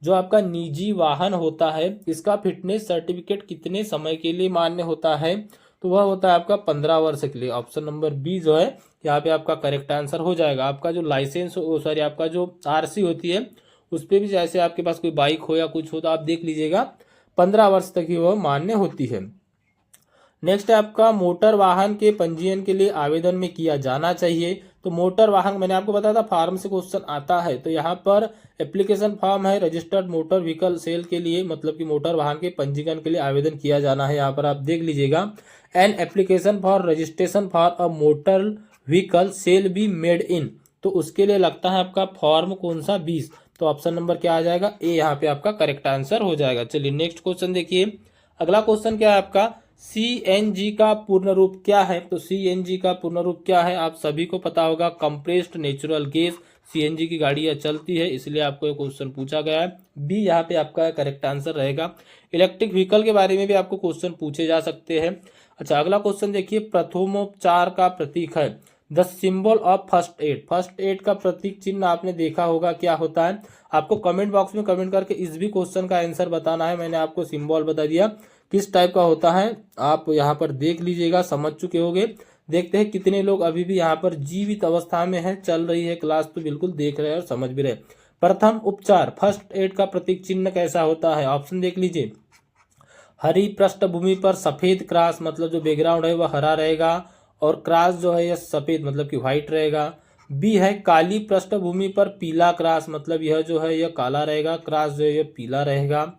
जो आपका निजी वाहन होता है इसका फिटनेस सर्टिफिकेट कितने समय के लिए मान्य होता है? तो वह होता है आपका 15 वर्ष के लिए। ऑप्शन नंबर बी जो है यहाँ पे आपका करेक्ट आंसर हो जाएगा। आपका जो लाइसेंस सॉरी आपका जो आरसी होती है उस पर भी जैसे आपके पास कोई बाइक हो या कुछ हो तो आप देख लीजिएगा 15 वर्ष तक ही वह मान्य होती है। नेक्स्ट है आपका मोटर वाहन के पंजीयन के लिए आवेदन में किया जाना चाहिए। तो मोटर वाहन मैंने आपको बताया था फार्म से क्वेश्चन आता है, तो यहाँ पर एप्लीकेशन फॉर्म है रजिस्टर्ड मोटर व्हीकल सेल के लिए, मतलब कि मोटर वाहन के पंजीकरण के लिए आवेदन किया जाना है। यहाँ पर आप देख लीजिएगा, an application for registration for a motor vehicle shall be made in, तो उसके लिए लगता है आपका फॉर्म कौन सा 20। तो ऑप्शन नंबर क्या आ जाएगा, ए यहाँ पे आपका करेक्ट आंसर हो जाएगा। चलिए नेक्स्ट क्वेश्चन देखिए। अगला क्वेश्चन क्या है आपका, सीएनजी का पूर्ण रूप क्या है। तो सीएनजी का पूर्ण रूप क्या है, आप सभी को पता होगा, कंप्रेस्ड नेचुरल गैस। सीएनजी की गाड़ियां चलती है, इसलिए आपको ये क्वेश्चन पूछा गया है। बी यहाँ पे आपका करेक्ट आंसर रहेगा। इलेक्ट्रिक व्हीकल के बारे में भी आपको क्वेश्चन पूछे जा सकते हैं। अच्छा, अगला क्वेश्चन देखिए, प्रथमोपचार का प्रतीक है the symbol of first aid. First aid का प्रतीक चिन्ह आपने देखा होगा, क्या होता है। आपको कमेंट बॉक्स में कमेंट करके इस भी क्वेश्चन का आंसर बताना है। मैंने आपको सिंबल बता दिया किस टाइप का होता है, आप यहाँ पर देख लीजिएगा, समझ चुके होंगे। देखते हैं कितने लोग अभी भी यहाँ पर जीवित अवस्था में है, चल रही है क्लास, तो बिल्कुल देख रहे हैं और समझ भी रहे। प्रथम उपचार फर्स्ट एड का प्रतीक चिन्ह कैसा होता है, ऑप्शन देख लीजिए। हरी पृष्ठभूमि पर सफेद क्रॉस, मतलब जो बैकग्राउंड है वह हरा रहेगा और क्रॉस जो है यह सफेद मतलब कि व्हाइट रहेगा। बी है काली पृष्ठभूमि पर पीला क्रॉस, मतलब यह जो है यह काला रहेगा, क्रॉस जो है यह पीला रहेगा।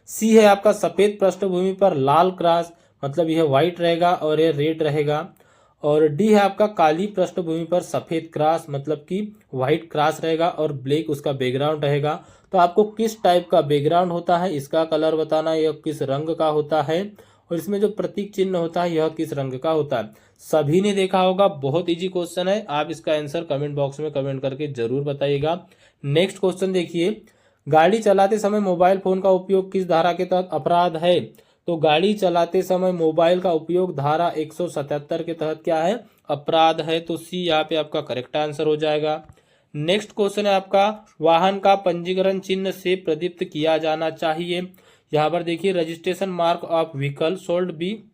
सी है आपका सफेद पृष्ठभूमि पर लाल क्रॉस, मतलब यह व्हाइट रहेगा और यह रेड रहेगा। और डी है आपका काली पृष्ठभूमि पर सफेद क्रॉस, मतलब कि व्हाइट क्रॉस रहेगा और ब्लैक उसका बैकग्राउंड रहेगा। तो आपको किस टाइप का बैकग्राउंड होता है इसका कलर बताना, यह किस रंग का होता है और इसमें जो प्रतीक चिन्ह होता है यह किस रंग का होता है। सभी ने देखा होगा, बहुत इजी क्वेश्चन है। आप इसका आंसर कमेंट बॉक्स में कमेंट करके जरूर बताइएगा। नेक्स्ट क्वेश्चन देखिए, गाड़ी चलाते समय मोबाइल फोन का उपयोग किस धारा के तहत अपराध है। तो गाड़ी चलाते समय मोबाइल का उपयोग धारा 177 के तहत क्या है, अपराध है। तो सी यहाँ पे आपका करेक्ट आंसर हो जाएगा। नेक्स्ट क्वेश्चन है आपका, वाहन का पंजीकरण चिन्ह से प्रदीप्त किया जाना चाहिए। यहाँ पर देखिए, registration mark of vehicle should be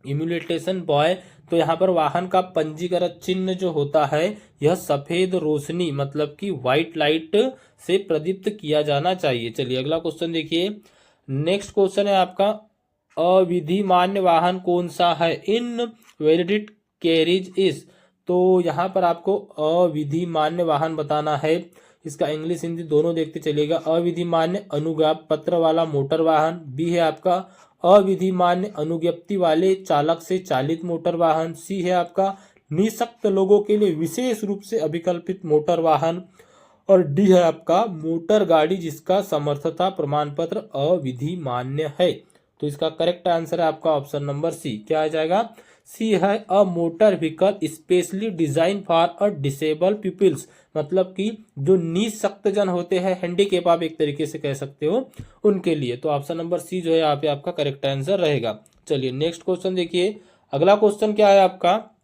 emulation by. तो यहाँ पर वाहन का पंजीकरण चिन्ह जो होता है यह सफेद रोशनी मतलब कि व्हाइट लाइट से प्रदीप्त किया जाना चाहिए। चलिए अगला क्वेश्चन देखिए। नेक्स्ट क्वेश्चन है आपका, अविधिमान्य वाहन कौन सा है, इन वैलिड कैरिज इज। तो यहाँ पर आपको अविधिमान्य वाहन बताना है। इसका इंग्लिश हिंदी दोनों देखते चलिएगा। अविधिमान्य अनुज्ञापत्र पत्र वाला मोटर वाहन। बी है आपका अविधिमान्य अनुज्ञप्ति वाले चालक से चालित मोटर वाहन। सी है आपका निःशक्त लोगों के लिए विशेष रूप से अभिकल्पित मोटर वाहन। और डी है आपका मोटर गाड़ी जिसका समर्थता प्रमाण पत्र अविधिमान्य है। तो इसका करेक्ट आंसर है आपका ऑप्शन नंबर सी। क्या आ जाएगा, सी है a motor vehicle specially design for a disable peoples, मतलब कि जो निःशक्त जन होते हैं, हैंडीकैप आप एक तरीके से कह सकते हो, उनके लिए। तो ऑप्शन नंबर सी जो है यहाँ पे आपका करेक्ट आंसर रहेगा। चलिए नेक्स्ट क्वेश्चन देखिए। अगला क्वेश्चन क्या है आपका,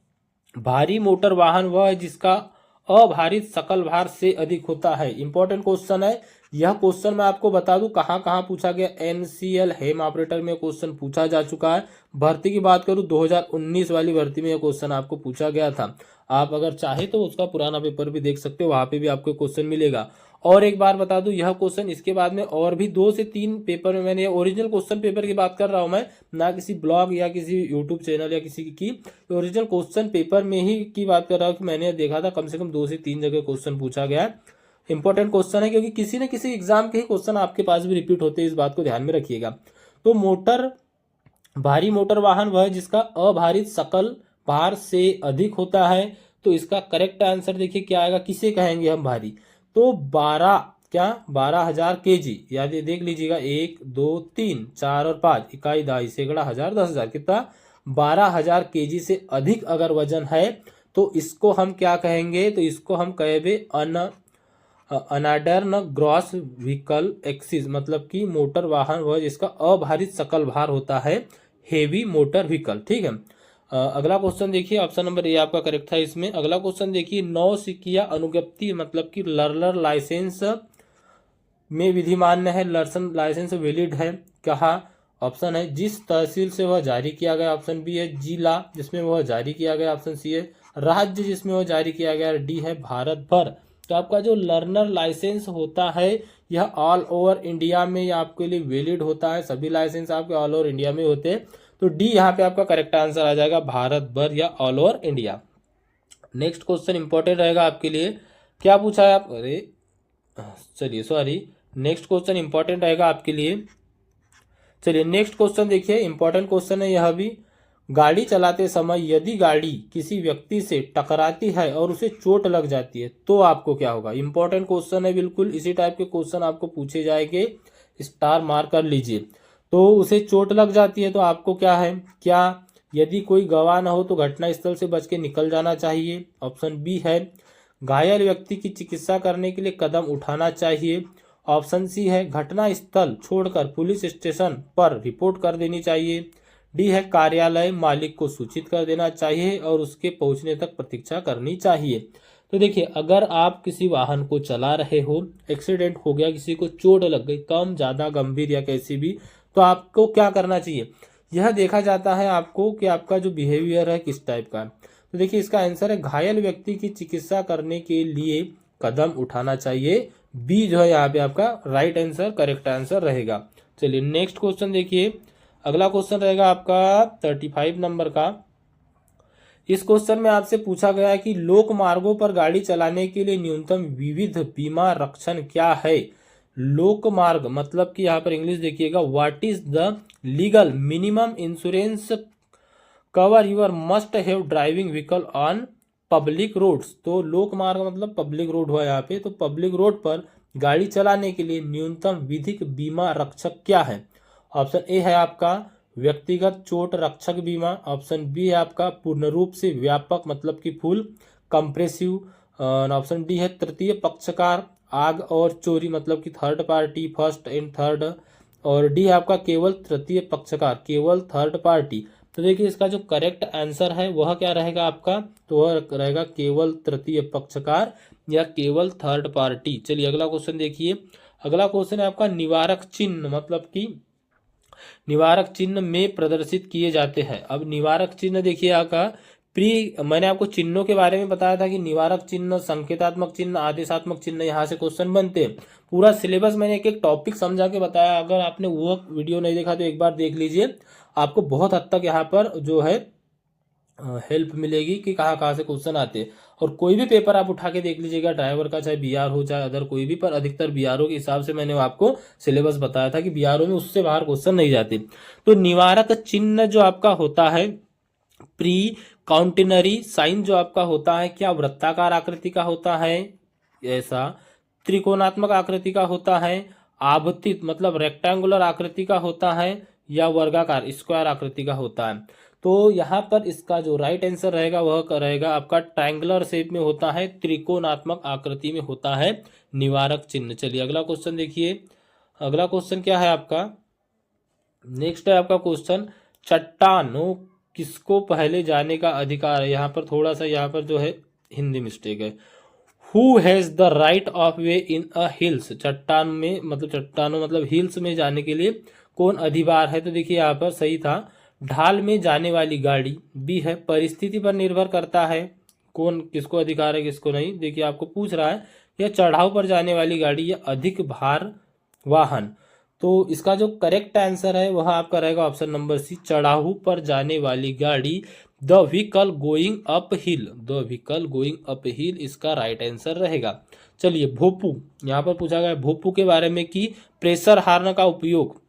भारी मोटर वाहन वह है जिसका अभारित सकल भार से अधिक होता है। इंपॉर्टेंट क्वेश्चन है यह। क्वेश्चन मैं आपको बता दूं कहां कहां पूछा गया। एनसीएल हेम ऑपरेटर में क्वेश्चन पूछा जा चुका है। भर्ती की बात करूं 2019 वाली भर्ती में यह क्वेश्चन आपको पूछा गया था। आप अगर चाहे तो उसका पुराना पेपर भी देख सकते हो, वहां पे भी आपको क्वेश्चन मिलेगा। और एक बार बता दूं, यह क्वेश्चन इसके बाद में और भी 2 से 3 पेपर में, मैंने ओरिजिनल क्वेश्चन पेपर की बात कर रहा हूं मैं, ना किसी ब्लॉग या किसी यूट्यूब चैनल या किसी की ओरिजिनल क्वेश्चन पेपर में ही की बात कर रहा हूं कि मैंने देखा था कम से कम 2 से 3 जगह क्वेश्चन पूछा गया है। इंपॉर्टेंट क्वेश्चन है क्योंकि किसी न किसी एग्जाम के ही क्वेश्चन आपके पास भी रिपीट होते हैं, इस बात को ध्यान में रखिएगा। तो भारी मोटर वाहन वह है जिसका अभारित सकल भार से अधिक होता है। तो इसका करेक्ट आंसर देखिए क्या आएगा, किसे कहेंगे हम भारी। तो 12,000 kg, याद देख लीजिएगा, 1 2 3 4 और 5, इकाई दहाई सैकड़ा हजार 10,000, कितना 12,000 kg से अधिक अगर वजन है तो इसको हम क्या कहेंगे, तो इसको हम कहेंगे अनअडर्न ग्रॉस व्हीकल एक्सिस, मतलब कि मोटर वाहन वह जिसका अभारित सकल भार होता है, हेवी मोटर व्हीकल। ठीक है। अगला क्वेश्चन देखिए, ऑप्शन नंबर ए आपका करेक्ट था इसमें। अगला क्वेश्चन देखिए, नौसिखिया अनुज्ञप्ति मतलब कि लर्नर लाइसेंस में विधि मान्य है, लर्सन लाइसेंस वैलिड है। कहा, ऑप्शन है जिस तहसील से वह जारी किया गया, ऑप्शन बी है जिला जिसमें वह जारी किया गया, ऑप्शन सी है राज्य जिसमें वह जारी किया गया, डी है भारत भर। तो आपका जो लर्नर लाइसेंस होता है यह ऑल ओवर इंडिया में आपके लिए वैलिड होता है, सभी लाइसेंस आपके ऑल ओवर इंडिया में होते हैं। तो डी यहाँ पे आपका करेक्ट आंसर आ जाएगा, भारत भर या all over India. Next question important रहेगा आपके लिए, क्या पूछा है आप, अरे चलिए सॉरी, नेक्स्ट क्वेश्चन इंपॉर्टेंट रहेगा आपके लिए। चलिए नेक्स्ट क्वेश्चन देखिए, इंपॉर्टेंट क्वेश्चन है यह भी। गाड़ी चलाते समय यदि गाड़ी किसी व्यक्ति से टकराती है और उसे चोट लग जाती है तो आपको क्या होगा। इंपॉर्टेंट क्वेश्चन है बिल्कुल, इसी टाइप के क्वेश्चन आपको पूछे जाएंगे, स्टार मार्क कर लीजिए। तो उसे चोट लग जाती है तो आपको क्या है, क्या यदि कोई गवाह न हो तो घटनास्थल से बच के निकल जाना चाहिए। ऑप्शन बी है घायल व्यक्ति की चिकित्सा करने के लिए कदम उठाना चाहिए। ऑप्शन सी है घटनास्थल छोड़कर पुलिस स्टेशन पर रिपोर्ट कर देनी चाहिए। डी है कार्यालय मालिक को सूचित कर देना चाहिए और उसके पहुंचने तक प्रतीक्षा करनी चाहिए। तो देखिए, अगर आप किसी वाहन को चला रहे हो, एक्सीडेंट हो गया, किसी को चोट लग गई, कम ज़्यादा गंभीर या कैसी भी, तो आपको क्या करना चाहिए, यह देखा जाता है आपको कि आपका जो बिहेवियर है किस टाइप का। तो देखिए इसका आंसर है घायल व्यक्ति की चिकित्सा करने के लिए कदम उठाना चाहिए। बी जो है यहाँ पे आपका राइट आंसर, करेक्ट आंसर रहेगा। चलिए नेक्स्ट क्वेश्चन देखिए, अगला क्वेश्चन रहेगा आपका 35 नंबर का। इस क्वेश्चन में आपसे पूछा गया है कि लोक मार्गों पर गाड़ी चलाने के लिए न्यूनतम विविध बीमा रक्षण क्या है। लोक मार्ग मतलब कि यहाँ पर इंग्लिश देखिएगा, what is the legal minimum insurance cover your must have driving vehicle on public roads. तो लोक मार्ग मतलब पब्लिक रोड हुआ यहाँ पे, तो पब्लिक रोड पर गाड़ी चलाने के लिए न्यूनतम विधिक बीमा रक्षक क्या है। ऑप्शन ए है आपका व्यक्तिगत चोट रक्षक बीमा। ऑप्शन बी है आपका पूर्ण रूप से व्यापक मतलब कि फुल कंप्रेसिव। ऑप्शन डी है तृतीय पक्षकार आग और चोरी मतलब कि third party, first and third. और डी है आपका केवल तृतीय पक्षकार, केवल थर्ड पार्टी। तो देखिए इसका जो करेक्ट आंसर है वह क्या रहेगा आपका, तो वह रहेगा केवल तृतीय पक्षकार या केवल थर्ड पार्टी। चलिए अगला क्वेश्चन देखिए, अगला क्वेश्चन है आपका निवारक चिन्ह मतलब कि निवारक चिन्ह में प्रदर्शित किए जाते हैं। अब निवारक चिन्ह देखिए आपका मैंने आपको चिन्हों के बारे में बताया था कि निवारक चिन्ह, संकेतात्मक चिन्ह, आदेशात्मक चिन्ह, यहाँ से क्वेश्चन बनते हैं। पूरा सिलेबस मैंने एक एक टॉपिक समझा के बताया, अगर आपने वो वीडियो नहीं देखा तो एक बार देख लीजिए, आपको बहुत हद तक यहाँ पर जो है हेल्प मिलेगी कि कहाँ कहाँ से क्वेश्चन आते हैं। और कोई भी पेपर आप उठा के देख लीजिएगा, ड्राइवर का चाहे बीआर हो चाहे अदर कोई भी, पर अधिकतर बीआरओ के हिसाब से मैंने आपको सिलेबस बताया था कि बीआरओ में उससे बाहर क्वेश्चन नहीं जाते। तो निवारक चिन्ह जो आपका होता है, प्री काउंटिनरी साइन जो आपका होता है, क्या वृत्ताकार आकृति का होता है, ऐसा त्रिकोणात्मक आकृति का होता है, आवर्तित मतलब रेक्टेंगुलर आकृति का होता है, या वर्गाकार स्क्वायर आकृति का होता है। तो यहाँ पर इसका जो राइट आंसर रहेगा वह रहेगा आपका ट्रायंगुलर शेप में होता है, त्रिकोणात्मक आकृति में होता है निवारक चिन्ह। चलिए अगला क्वेश्चन देखिए, अगला क्वेश्चन क्या है आपका, नेक्स्ट है आपका क्वेश्चन चट्टानों किसको पहले जाने का अधिकार है। यहाँ पर थोड़ा सा यहाँ पर जो है हिंदी मिस्टेक है, who has the right of way in a hills. चट्टान में मतलब चट्टानों मतलब हिल्स में जाने के लिए कौन अधिकार है। तो देखिए यहाँ पर सही था ढाल में जाने वाली गाड़ी। बी है परिस्थिति पर निर्भर करता है कौन किसको अधिकार है किसको नहीं। देखिए आपको पूछ रहा है यह चढ़ाव पर जाने वाली गाड़ी या अधिक भार वाहन। तो इसका जो करेक्ट आंसर है वह आपका रहेगा ऑप्शन नंबर सी, चढ़ाऊ पर जाने वाली गाड़ी, the vehicle going up hill, the vehicle going up hill इसका राइट आंसर रहेगा। चलिए भोपू, यहाँ पर पूछा गया भोपू के बारे में कि प्रेशर हार्न का उपयोग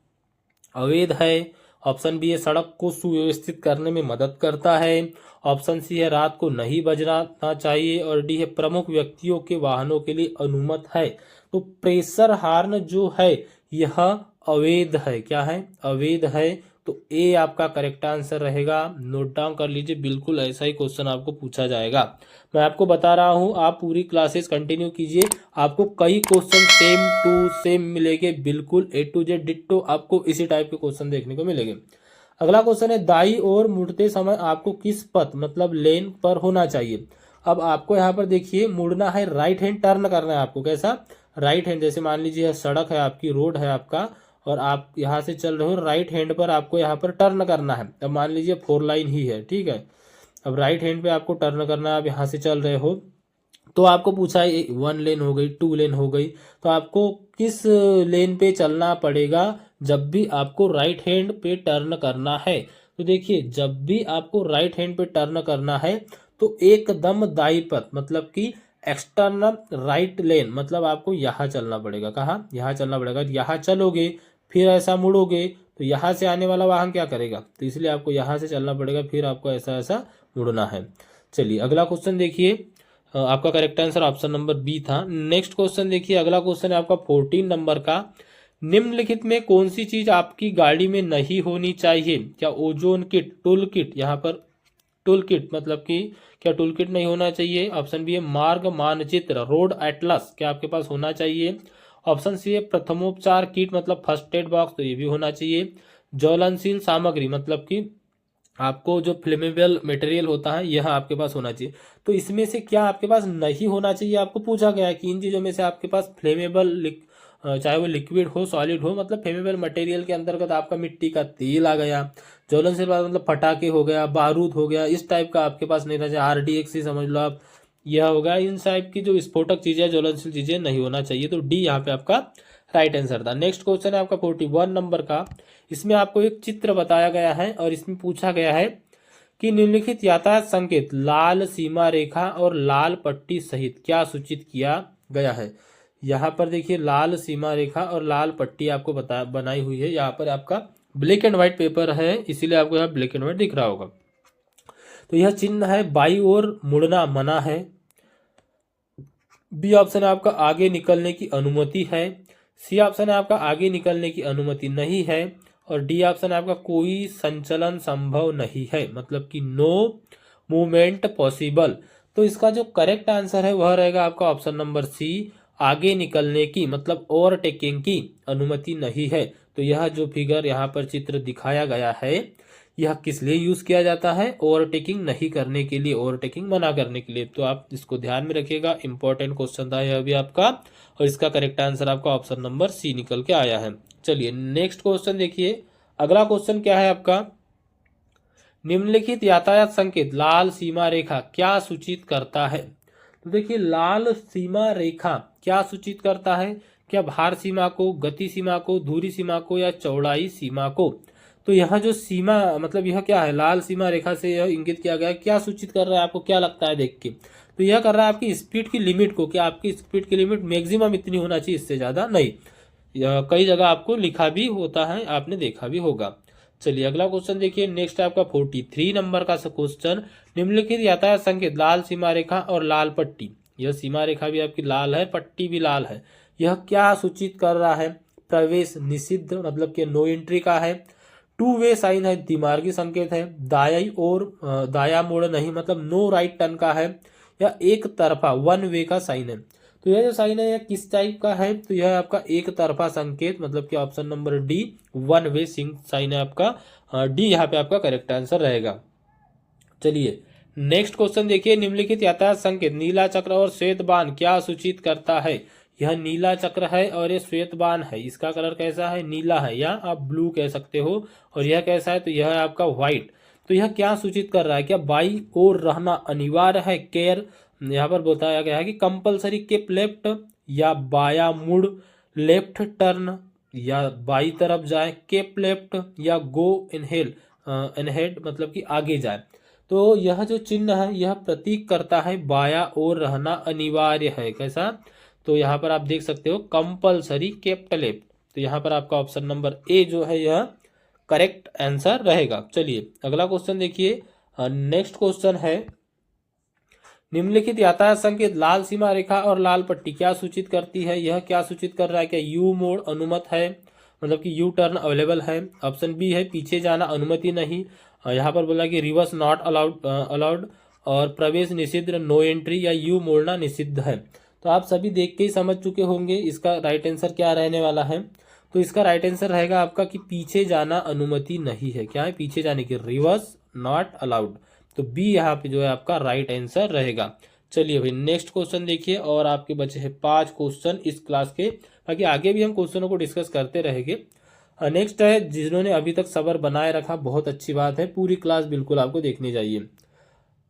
अवैध है। ऑप्शन बी है सड़क को सुव्यवस्थित करने में मदद करता है। ऑप्शन सी है रात को नहीं बजना चाहिए। और डी है प्रमुख व्यक्तियों के वाहनों के लिए अनुमत है। तो प्रेशर हार्न जो है यह अवैध है, क्या है, अवैध है। तो ए आपका करेक्ट आंसर रहेगा, नोट डाउन कर लीजिए, बिल्कुल ऐसा ही क्वेश्चन आपको पूछा जाएगा। मैं आपको बता रहा हूं आप पूरी क्लासेस कंटिन्यू कीजिए, आपको कई क्वेश्चन सेम टू सेम मिलेंगे, बिल्कुल ए टू जेड डिट्टो आपको इसी टाइप के क्वेश्चन देखने को मिलेंगे। अगला क्वेश्चन है दाई ओर मुड़ते समय आपको किस पथ मतलब लेन पर होना चाहिए। अब आपको यहाँ पर देखिए मुड़ना है, राइट हैंड टर्न करना है आपको, कैसा राइट हैंड, जैसे मान लीजिए सड़क है आपकी, रोड है आपका और आप यहाँ से चल रहे हो, राइट हैंड पर आपको यहाँ पर टर्न करना है। अब मान लीजिए 4 लाइन ही है, ठीक है, अब राइट हैंड पे आपको टर्न करना है, आप यहाँ से चल रहे हो तो आपको पूछा है 1 लेन हो गई, 2 लेन हो गई, तो आपको किस लेन पे चलना पड़ेगा जब भी आपको राइट हैंड पे टर्न करना है। तो देखिए, जब भी आपको राइट हैंड पे टर्न करना है तो एकदम दाई पर, मतलब कि एक्सटर्नल राइट लेन, मतलब आपको यहाँ चलना पड़ेगा। कहाँ? यहाँ चलना पड़ेगा। यहाँ चलोगे फिर ऐसा मुड़ोगे तो यहाँ से आने वाला वाहन क्या करेगा, तो इसलिए आपको यहाँ से चलना पड़ेगा, फिर आपको ऐसा ऐसा मुड़ना है। चलिए अगला क्वेश्चन देखिए, आपका correct answer option number B था। नेक्स्ट क्वेश्चन देखिए, अगला क्वेश्चन है आपका 14 नंबर का। निम्नलिखित में कौन सी चीज आपकी गाड़ी में नहीं होनी चाहिए? क्या ओजोन किट, टूल किट, यहाँ पर टूल किट मतलब कि क्या टूल किट नहीं होना चाहिए? ऑप्शन बी है मार्ग मानचित्र, रोड एटलस, क्या आपके पास होना चाहिए? ऑप्शन सी है प्रथमोपचार किट मतलब फर्स्ट एड बॉक्स, तो ये भी होना चाहिए। ज्वलनशील सामग्री मतलब कि आपको जो फ्लेमेबल मटेरियल होता है यह आपके पास होना चाहिए। तो इसमें से क्या आपके पास नहीं होना चाहिए, आपको पूछा गया है कि इन चीज़ों में से आपके पास फ्लेमेबल, चाहे वो लिक्विड हो सॉलिड हो, मतलब फ्लेमेबल मटेरियल के अंतर्गत आपका मिट्टी का तेल आ गया, ज्वलनशील मतलब पटाखे हो गया, बारूद हो गया, इस टाइप का आपके पास नहीं रहना चाहिए। RDX ही समझ लो आप, यह होगा। इन टाइप की जो विस्फोटक चीजें, ज्वलनशील चीजें नहीं होना चाहिए। तो डी यहाँ पे आपका राइट आंसर था। नेक्स्ट क्वेश्चन है आपका 41 नंबर का। इसमें आपको एक चित्र बताया गया है और इसमें पूछा गया है कि निम्नलिखित यातायात संकेत लाल सीमा रेखा और लाल पट्टी सहित क्या सूचित किया गया है। यहाँ पर देखिए लाल सीमा रेखा और लाल पट्टी आपको बनाई हुई है। यहाँ पर आपका ब्लैक एंड व्हाइट पेपर है, इसीलिए आपको यहाँ ब्लैक एंड व्हाइट दिख रहा होगा। तो यह चिन्ह है बाई ओर मुड़ना मना है। बी ऑप्शन है आपका आगे निकलने की अनुमति है। सी ऑप्शन है आपका आगे निकलने की अनुमति नहीं है। और डी ऑप्शन है आपका कोई संचलन संभव नहीं है, मतलब कि नो मूवमेंट पॉसिबल। तो इसका जो करेक्ट आंसर है वह रहेगा आपका ऑप्शन नंबर सी, आगे निकलने की मतलब ओवरटेकिंग की अनुमति नहीं है। तो यह जो फिगर यहाँ पर चित्र दिखाया गया है यह किस लिए यूज किया जाता है? ओवरटेकिंग नहीं करने के लिए, ओवरटेकिंग मना करने के लिए। तो आप इसको ध्यान में रखिएगा, इंपॉर्टेंट क्वेश्चन था यह भी आपका, और इसका करेक्ट आंसर आपका ऑप्शन नंबर सी निकल के आया है। चलिए नेक्स्ट क्वेश्चन देखिए, अगला क्वेश्चन क्या है आपका, निम्नलिखित यातायात संकेत लाल सीमा रेखा क्या सूचित करता है? तो देखिए लाल सीमा रेखा क्या सूचित करता है? क्या भार सीमा को, गति सीमा को, दूरी सीमा को, या चौड़ाई सीमा को? तो यह जो सीमा मतलब यह क्या है, लाल सीमा रेखा से यह इंगित किया गया है, क्या सूचित कर रहा है आपको क्या लगता है देख के? तो यह कर रहा है आपकी स्पीड की लिमिट को, क्या आपकी स्पीड की लिमिट मैक्सिमम इतनी होना चाहिए, इससे ज्यादा नहीं। कई जगह आपको लिखा भी होता है, आपने देखा भी होगा। चलिए अगला क्वेश्चन देखिए, नेक्स्ट आपका 43 नंबर का क्वेश्चन, निम्नलिखित यातायात संकेत लाल सीमा रेखा और लाल पट्टी, यह सीमा रेखा भी आपकी लाल है, पट्टी भी लाल है, यह क्या सूचित कर रहा है? प्रवेश निषिद्ध मतलब कि नो एंट्री का है, 2 वे साइन है, दिमागी संकेत है, दायाई और दाया मोड़ नहीं मतलब नो राइट टर्न का है, या एक तरफा 1 वे का साइन है। तो यह जो साइन है यह किस टाइप का है? तो यह आपका एक तरफा संकेत मतलब कि ऑप्शन नंबर डी 1 वे साइन है आपका, डी यहाँ पे आपका करेक्ट आंसर रहेगा। चलिए नेक्स्ट क्वेश्चन देखिए, निम्नलिखित यातायात संकेत नीला चक्र और श्वेत बाण क्या सूचित करता है? यह नीला चक्र है और ये श्वेत बाण है, इसका कलर कैसा है? नीला है, या आप ब्लू कह सकते हो। और यह कैसा है? तो यह है आपका व्हाइट। तो यह क्या सूचित कर रहा है? क्या बाई ओर रहना अनिवार्य है? केयर यहाँ पर बताया गया है कि कंपलसरी कीप लेफ्ट, या बाया मुड़, लेफ्ट टर्न, या बाई तरफ जाए, कीप लेफ्ट, या गो इनहेल इनहेड मतलब कि आगे जाए। तो यह जो चिन्ह है यह प्रतीक करता है बाया ओर रहना अनिवार्य है। कैसा? तो यहाँ पर आप देख सकते हो कंपलसरी केप्ट लेफ्ट। तो यहाँ पर आपका ऑप्शन नंबर ए जो है यह करेक्ट आंसर रहेगा। चलिए अगला क्वेश्चन देखिए, नेक्स्ट क्वेश्चन है, निम्नलिखित यातायात संकेत लाल सीमा रेखा और लाल पट्टी क्या सूचित करती है? यह क्या सूचित कर रहा है? क्या यू मोड़ अनुमत है मतलब कि यू टर्न अवेलेबल है? ऑप्शन बी है पीछे जाना अनुमति नहीं, यहाँ पर बोला कि रिवर्स नॉट अलाउड, और प्रवेश निषिद्ध नो एंट्री, या यू मोड़ना निषिद्ध है। तो आप सभी देख के ही समझ चुके होंगे इसका राइट आंसर क्या रहने वाला है। तो इसका राइट आंसर रहेगा आपका कि पीछे जाना अनुमति नहीं है। क्या है? पीछे जाने की, रिवर्स नॉट अलाउड। तो बी यहाँ पे जो है आपका राइट आंसर रहेगा। चलिए भाई नेक्स्ट क्वेश्चन देखिए, और आपके बचे हैं 5 क्वेश्चन इस क्लास के, बाकी आगे भी हम क्वेश्चनों को डिस्कस करते रहेंगे। नेक्स्ट है, जिन्होंने अभी तक सब्र बनाए रखा बहुत अच्छी बात है, पूरी क्लास बिल्कुल आपको देखनी चाहिए।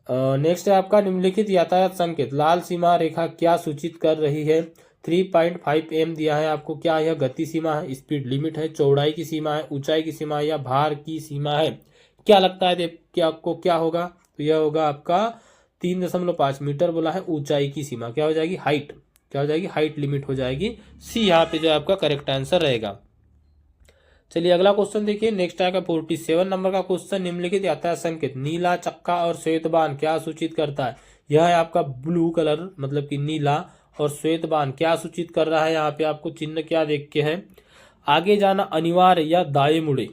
नेक्स्ट है आपका निम्नलिखित यातायात संकेत लाल सीमा रेखा क्या सूचित कर रही है। 3.5 m दिया है आपको, क्या यह गति सीमा है, स्पीड लिमिट है, चौड़ाई की सीमा है, ऊंचाई की सीमा है या भार की सीमा है। क्या लगता है कि आपको क्या होगा, तो यह होगा आपका 3.5 मीटर बोला है, ऊंचाई की सीमा क्या हो जाएगी, हाइट, क्या हो जाएगी, हाइट लिमिट हो जाएगी। सी यहाँ पे जो आपका करेक्ट आंसर रहेगा। चलिए अगला क्वेश्चन देखिए, नेक्स्ट आएगा 47 नंबर का क्वेश्चन। निम्नलिखित यातायात संकेत नीला चक्का और श्वेत बाण क्या सूचित करता है। यह है आपका ब्लू कलर मतलब कि नीला, और श्वेत बाण क्या सूचित कर रहा है, यहाँ पे आपको चिन्ह क्या देख के है, आगे जाना अनिवार्य या दाएं मुड़े।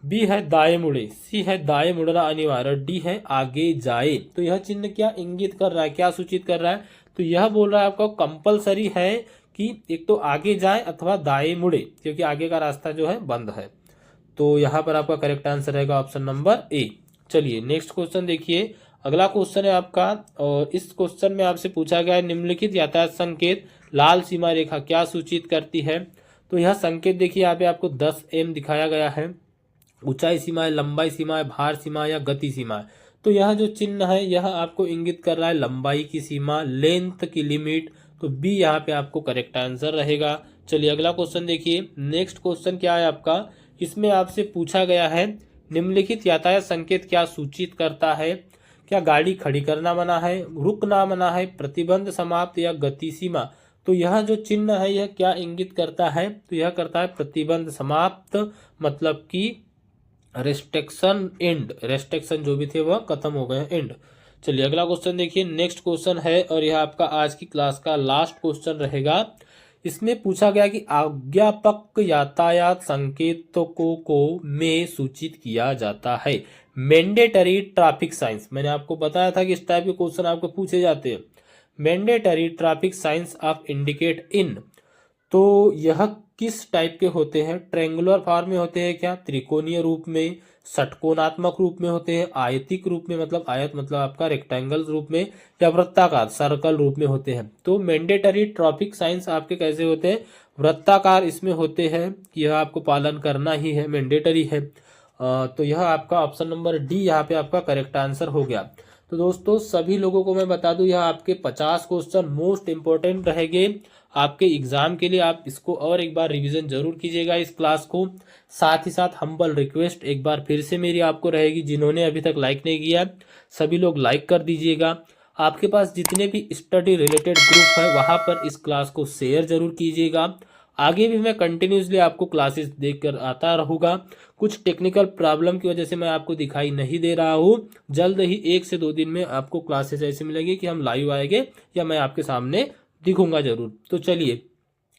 बी है दाएं मुड़े, सी है दाएं मुड़ना अनिवार्य, डी है आगे जाए। तो यह चिन्ह क्या इंगित कर रहा है, क्या सूचित कर रहा है, तो यह बोल रहा है आपका कंपलसरी है कि एक तो आगे जाए अथवा दाएं मुड़े, क्योंकि आगे का रास्ता जो है बंद है। तो यहाँ पर आपका करेक्ट आंसर रहेगा ऑप्शन नंबर ए। चलिए नेक्स्ट क्वेश्चन देखिए, अगला क्वेश्चन है आपका, और इस क्वेश्चन में आपसे पूछा गया है निम्नलिखित यातायात संकेत लाल सीमा रेखा क्या सूचित करती है। तो यह संकेत देखिए यहाँ पे आपको 10 m दिखाया गया है, ऊंचाई सीमा है, लंबाई सीमा है, भार सीमा है या गति सीमा है। तो यह जो चिन्ह है यह आपको इंगित कर रहा है लंबाई की सीमा, लेंथ की लिमिट। तो बी यहाँ पे आपको करेक्ट आंसर रहेगा। चलिए अगला क्वेश्चन देखिए, नेक्स्ट क्वेश्चन क्या है आपका, इसमें आपसे पूछा गया है निम्नलिखित यातायात संकेत क्या सूचित करता है। क्या गाड़ी खड़ी करना मना है, रुकना मना है, प्रतिबंध समाप्त या गति सीमा। तो यह जो चिन्ह है यह क्या इंगित करता है, तो यह करता है प्रतिबंध समाप्त, मतलब कि रेस्ट्रिक्शन एंड, रेस्ट्रिक्शन जो भी थे वह खत्म हो गए एंड। चलिए अगला क्वेश्चन देखिए, नेक्स्ट क्वेश्चन है और यह आपका आज की क्लास का लास्ट क्वेश्चन रहेगा। इसमें पूछा गया कि आज्ञापक यातायात संकेतों को में सूचित किया जाता है। मैंडेटरी ट्रैफिक साइंस, मैंने आपको बताया था कि इस टाइप के क्वेश्चन आपको पूछे जाते हैं। Mandatory traffic science of indicate इन, तो यह किस टाइप के होते हैं, ट्रेंगुलर फॉर्म में होते हैं क्या, त्रिकोणीय रूप में, षटकोणात्मक रूप में होते हैं, आयतिक रूप में मतलब आयत मतलब आपका रेक्टेंगल रूप में, या वृत्ताकार सर्कल रूप में होते हैं। तो मैंडेटरी ट्रैफिक साइंस आपके कैसे होते हैं, वृत्ताकार इसमें होते हैं कि यह आपको पालन करना ही है, मैंडेटरी है। तो यह आपका ऑप्शन नंबर डी यहाँ पे आपका करेक्ट आंसर हो गया। तो दोस्तों सभी लोगों को मैं बता दूं यह आपके 50 क्वेश्चन मोस्ट इंपॉर्टेंट रहेंगे आपके एग्जाम के लिए। आप इसको और एक बार रिवीजन जरूर कीजिएगा इस क्लास को। साथ ही साथ हम्बल रिक्वेस्ट एक बार फिर से मेरी आपको रहेगी, जिन्होंने अभी तक लाइक नहीं किया सभी लोग लाइक कर दीजिएगा। आपके पास जितने भी स्टडी रिलेटेड ग्रुप है वहां पर इस क्लास को शेयर जरूर कीजिएगा। आगे भी मैं कंटिन्यूसली आपको क्लासेस देकर आता रहूँगा। कुछ टेक्निकल प्रॉब्लम की वजह से मैं आपको दिखाई नहीं दे रहा हूँ। जल्द ही 1 से 2 दिन में आपको क्लासेस ऐसे मिलेंगे कि हम लाइव आएंगे या मैं आपके सामने दिखूंगा जरूर। तो चलिए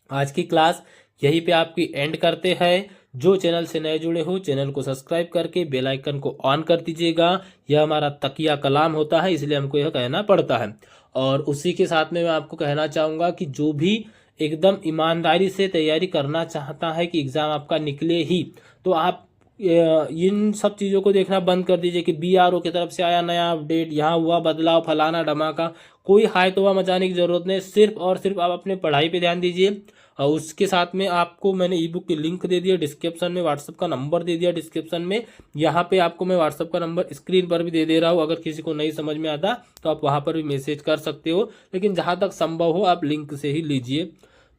आज की क्लास यहीं पे आपकी एंड करते हैं। जो चैनल से नए जुड़े हो चैनल को सब्सक्राइब करके बेल आइकन को ऑन कर दीजिएगा। यह हमारा तकिया कलाम होता है इसलिए हमको यह कहना पड़ता है। और उसी के साथ में मैं आपको कहना चाहूँगा कि जो भी एकदम ईमानदारी से तैयारी करना चाहता है कि एग्ज़ाम आपका निकले ही, तो आप इन सब चीज़ों को देखना बंद कर दीजिए कि BRO की तरफ से आया नया अपडेट, यहाँ हुआ बदलाव, फलाना धमाका। कोई हाय तौबा मचाने की ज़रूरत नहीं, सिर्फ और सिर्फ आप अपने पढ़ाई पे ध्यान दीजिए। और उसके साथ में आपको मैंने ई-बुक की लिंक दे दिया डिस्क्रिप्शन में, व्हाट्सअप का नंबर दे दिया डिस्क्रिप्शन में। यहाँ पे आपको मैं व्हाट्सअप का नंबर स्क्रीन पर भी दे रहा हूँ। अगर किसी को नहीं समझ में आता तो आप वहाँ पर भी मैसेज कर सकते हो, लेकिन जहाँ तक संभव हो आप लिंक से ही लीजिए।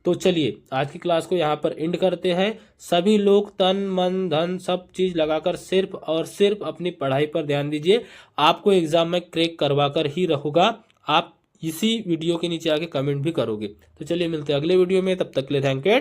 तो चलिए आज की क्लास को यहाँ पर एंड करते हैं। सभी लोग तन मन धन सब चीज़ लगाकर सिर्फ और सिर्फ अपनी पढ़ाई पर ध्यान दीजिए। आपको एग्जाम में क्रैक करवा कर ही रहूँगा। आप इसी वीडियो के नीचे आके कमेंट भी करोगे। तो चलिए मिलते हैं अगले वीडियो में, तब तक के लिए थैंक यू, बाय।